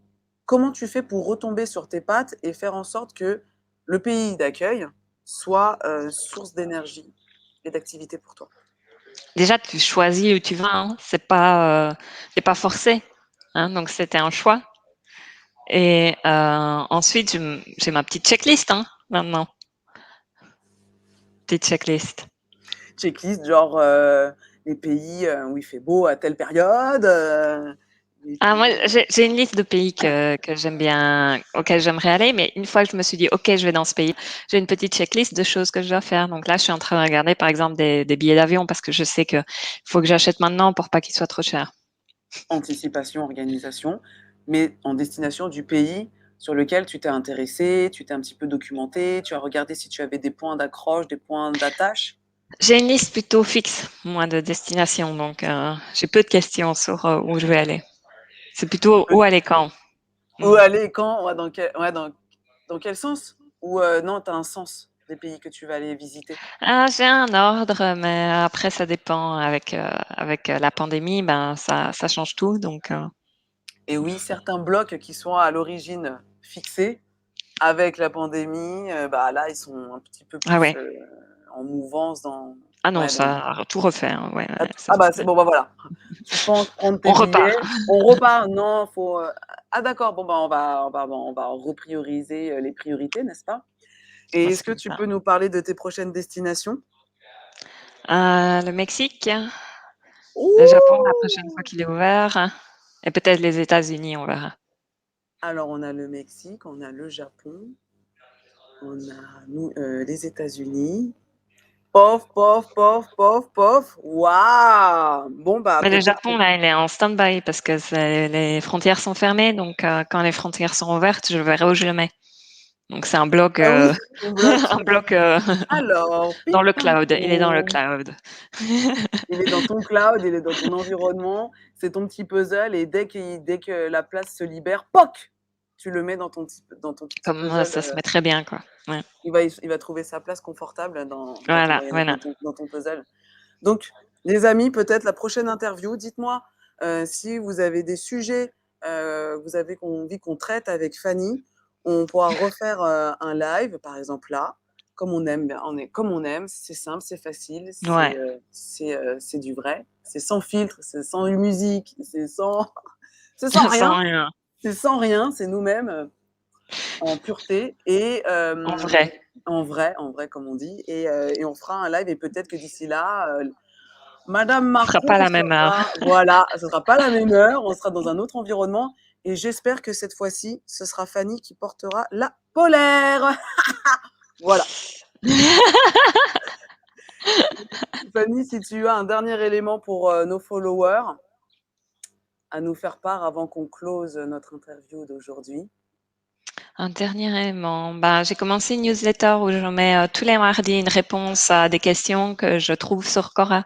Comment tu fais pour retomber sur tes pattes et faire en sorte que le pays d'accueil soit source d'énergie et d'activité pour toi? Déjà, tu choisis où tu vas, hein. C'est pas forcé, hein, donc c'était un choix et ensuite j'ai ma petite checklist, hein, maintenant. Petite checklist. Checklist, genre les pays où il fait beau à telle période, les Ah moi, pays. j'ai une liste de pays que j'aime bien, auxquels j'aimerais aller, mais une fois que je me suis dit: «OK, je vais dans ce pays», j'ai une petite checklist de choses que je dois faire. Donc là, je suis en train de regarder, par exemple, des billets d'avion parce que je sais que faut que j'achète maintenant pour pas qu'ils soient trop chers. Anticipation, organisation, mais en destination du pays sur lequel tu t'es intéressé, tu t'es un petit peu documenté, tu as regardé si tu avais des points d'accroche, des points d'attache. J'ai une liste plutôt fixe, moi, de destinations, donc j'ai peu de questions sur, où je vais aller. C'est plutôt où aller quand. Où Mmh. aller, quand, ouais, dans quel sens? Ou non, tu as un sens des pays que tu vas aller visiter? Ah, j'ai un ordre, mais après ça dépend avec, la pandémie, ben, ça change tout donc Et oui, certains blocs qui sont à l'origine fixés, avec la pandémie, bah, là, ils sont un petit peu ah plus, ouais. en mouvance Ah non, ouais, dans ça tout refait, hein, ouais, ouais, ça ah bah, c'est c'est bon, bah, voilà. Suspense, prendre tes on repart. billets, on repart. Non, faut, ah d'accord, bon, bah, on va reprioriser, les priorités, n'est-ce pas? Et Ouais, est-ce c'est que comme tu ça. peux nous parler de tes prochaines destinations? Le Mexique, le Japon la prochaine fois Ouh! qu'il est ouvert et peut-être les États-Unis, on verra. Alors, on a le Mexique, on a le Japon, on a nous, les États-Unis. Pof, pof, pof, pof, pof. Waouh! Bon, bah, Mais le peut-être que Japon, là, il est en stand-by parce que les frontières sont fermées. Donc, quand les frontières seront ouvertes, je verrai où je le mets. Donc, c'est un blog, ah oui, on bloque. un blog Alors, dans pic le pam cloud. Il est dans le poum. cloud. Il est dans ton cloud, il est dans ton environnement, c'est ton petit puzzle et dès que la place se libère, poc! Tu le mets dans ton petit Comme puzzle, ça se met très bien, quoi. Ouais. il va trouver sa place confortable Voilà, voilà. dans ton puzzle. Donc, les amis, peut-être la prochaine interview, dites-moi si vous avez des sujets, vous avez envie qu'on traite avec Fanny. On pourra refaire un live, par exemple là, comme on aime, comme on aime. C'est simple, c'est facile, Ouais. c'est du vrai, c'est sans filtre, c'est sans musique, c'est sans Sans rien, rien. c'est sans rien, c'est nous-mêmes en pureté et En vrai. en vrai, comme on dit. Et on fera un live et peut-être que d'ici là, Madame Ce sera Macron pas la même heure. sera, voilà, ce sera pas la même heure, on sera dans un autre environnement et j'espère que cette fois-ci, ce sera Fanny qui portera la polaire. Voilà. Fanny, si tu as un dernier élément pour nos followers à nous faire part avant qu'on close notre interview d'aujourd'hui. Un dernier élément, bah, j'ai commencé une newsletter où je mets, tous les mardis une réponse à des questions que je trouve sur Quora.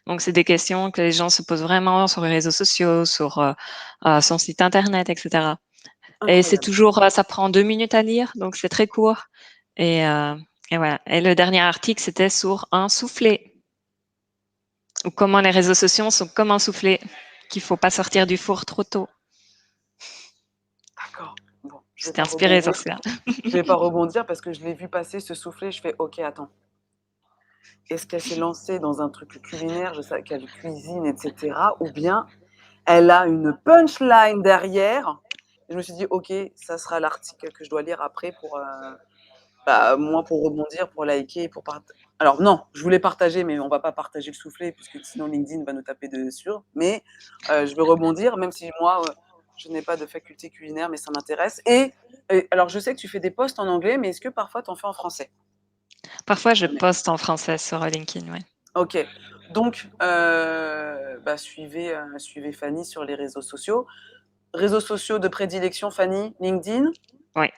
Donc c'est des questions que les gens se posent vraiment sur les réseaux sociaux, sur, son site internet et cetera. Et c'est Incroyable. toujours, ça prend 2 minutes à lire, donc c'est très court et heu et voilà. Et le dernier article, c'était sur un soufflé ou comment les réseaux sociaux sont comme un soufflé, qu'il faut pas sortir du four trop tôt. D'accord. Bon, je vais J'étais pas inspirée rebondir. sur ça. Je vais pas rebondir parce que je l'ai vu passer ce soufflet. Je fais OK, attends. Est-ce qu'elle s'est lancée dans un truc culinaire, je sais qu'elle cuisine, etc. Ou bien elle a une punchline derrière. Et je me suis dit, OK, ça sera l'article que je dois lire après pour, bah, moi, pour rebondir, pour liker, pour partager. Alors non, je voulais partager, mais on va pas partager le soufflet puisque sinon LinkedIn va nous taper dessus. Mais je vais rebondir, même si moi, je n'ai pas de faculté culinaire, mais ça m'intéresse. Et alors, je sais que tu fais des posts en anglais, mais est-ce que parfois tu en fais en français? Parfois, je Jamais. poste en français sur, LinkedIn, ouais. OK. Donc, bah, suivez Fanny sur les réseaux sociaux. Réseaux sociaux de prédilection, Fanny, LinkedIn, Ouais.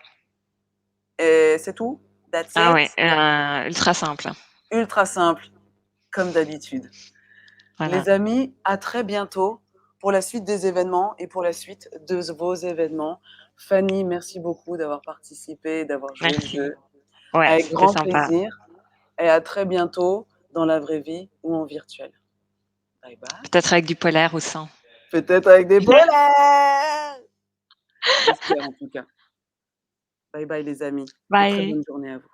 et c'est tout? That's Ah it? ouais, ultra simple. Ultra simple, comme d'habitude. Voilà. Les amis, à très bientôt pour la suite des événements et pour la suite de vos événements. Fanny, merci beaucoup d'avoir participé, d'avoir joué le Merci. jeu. Ouais, Avec c'était grand sympa. plaisir et à très bientôt dans la vraie vie ou en virtuel. Bye bye. Peut-être avec du polaire ou sans. Peut-être avec des polaires! J'espère en tout cas. Bye bye les amis et très Bye. bonne journée à vous.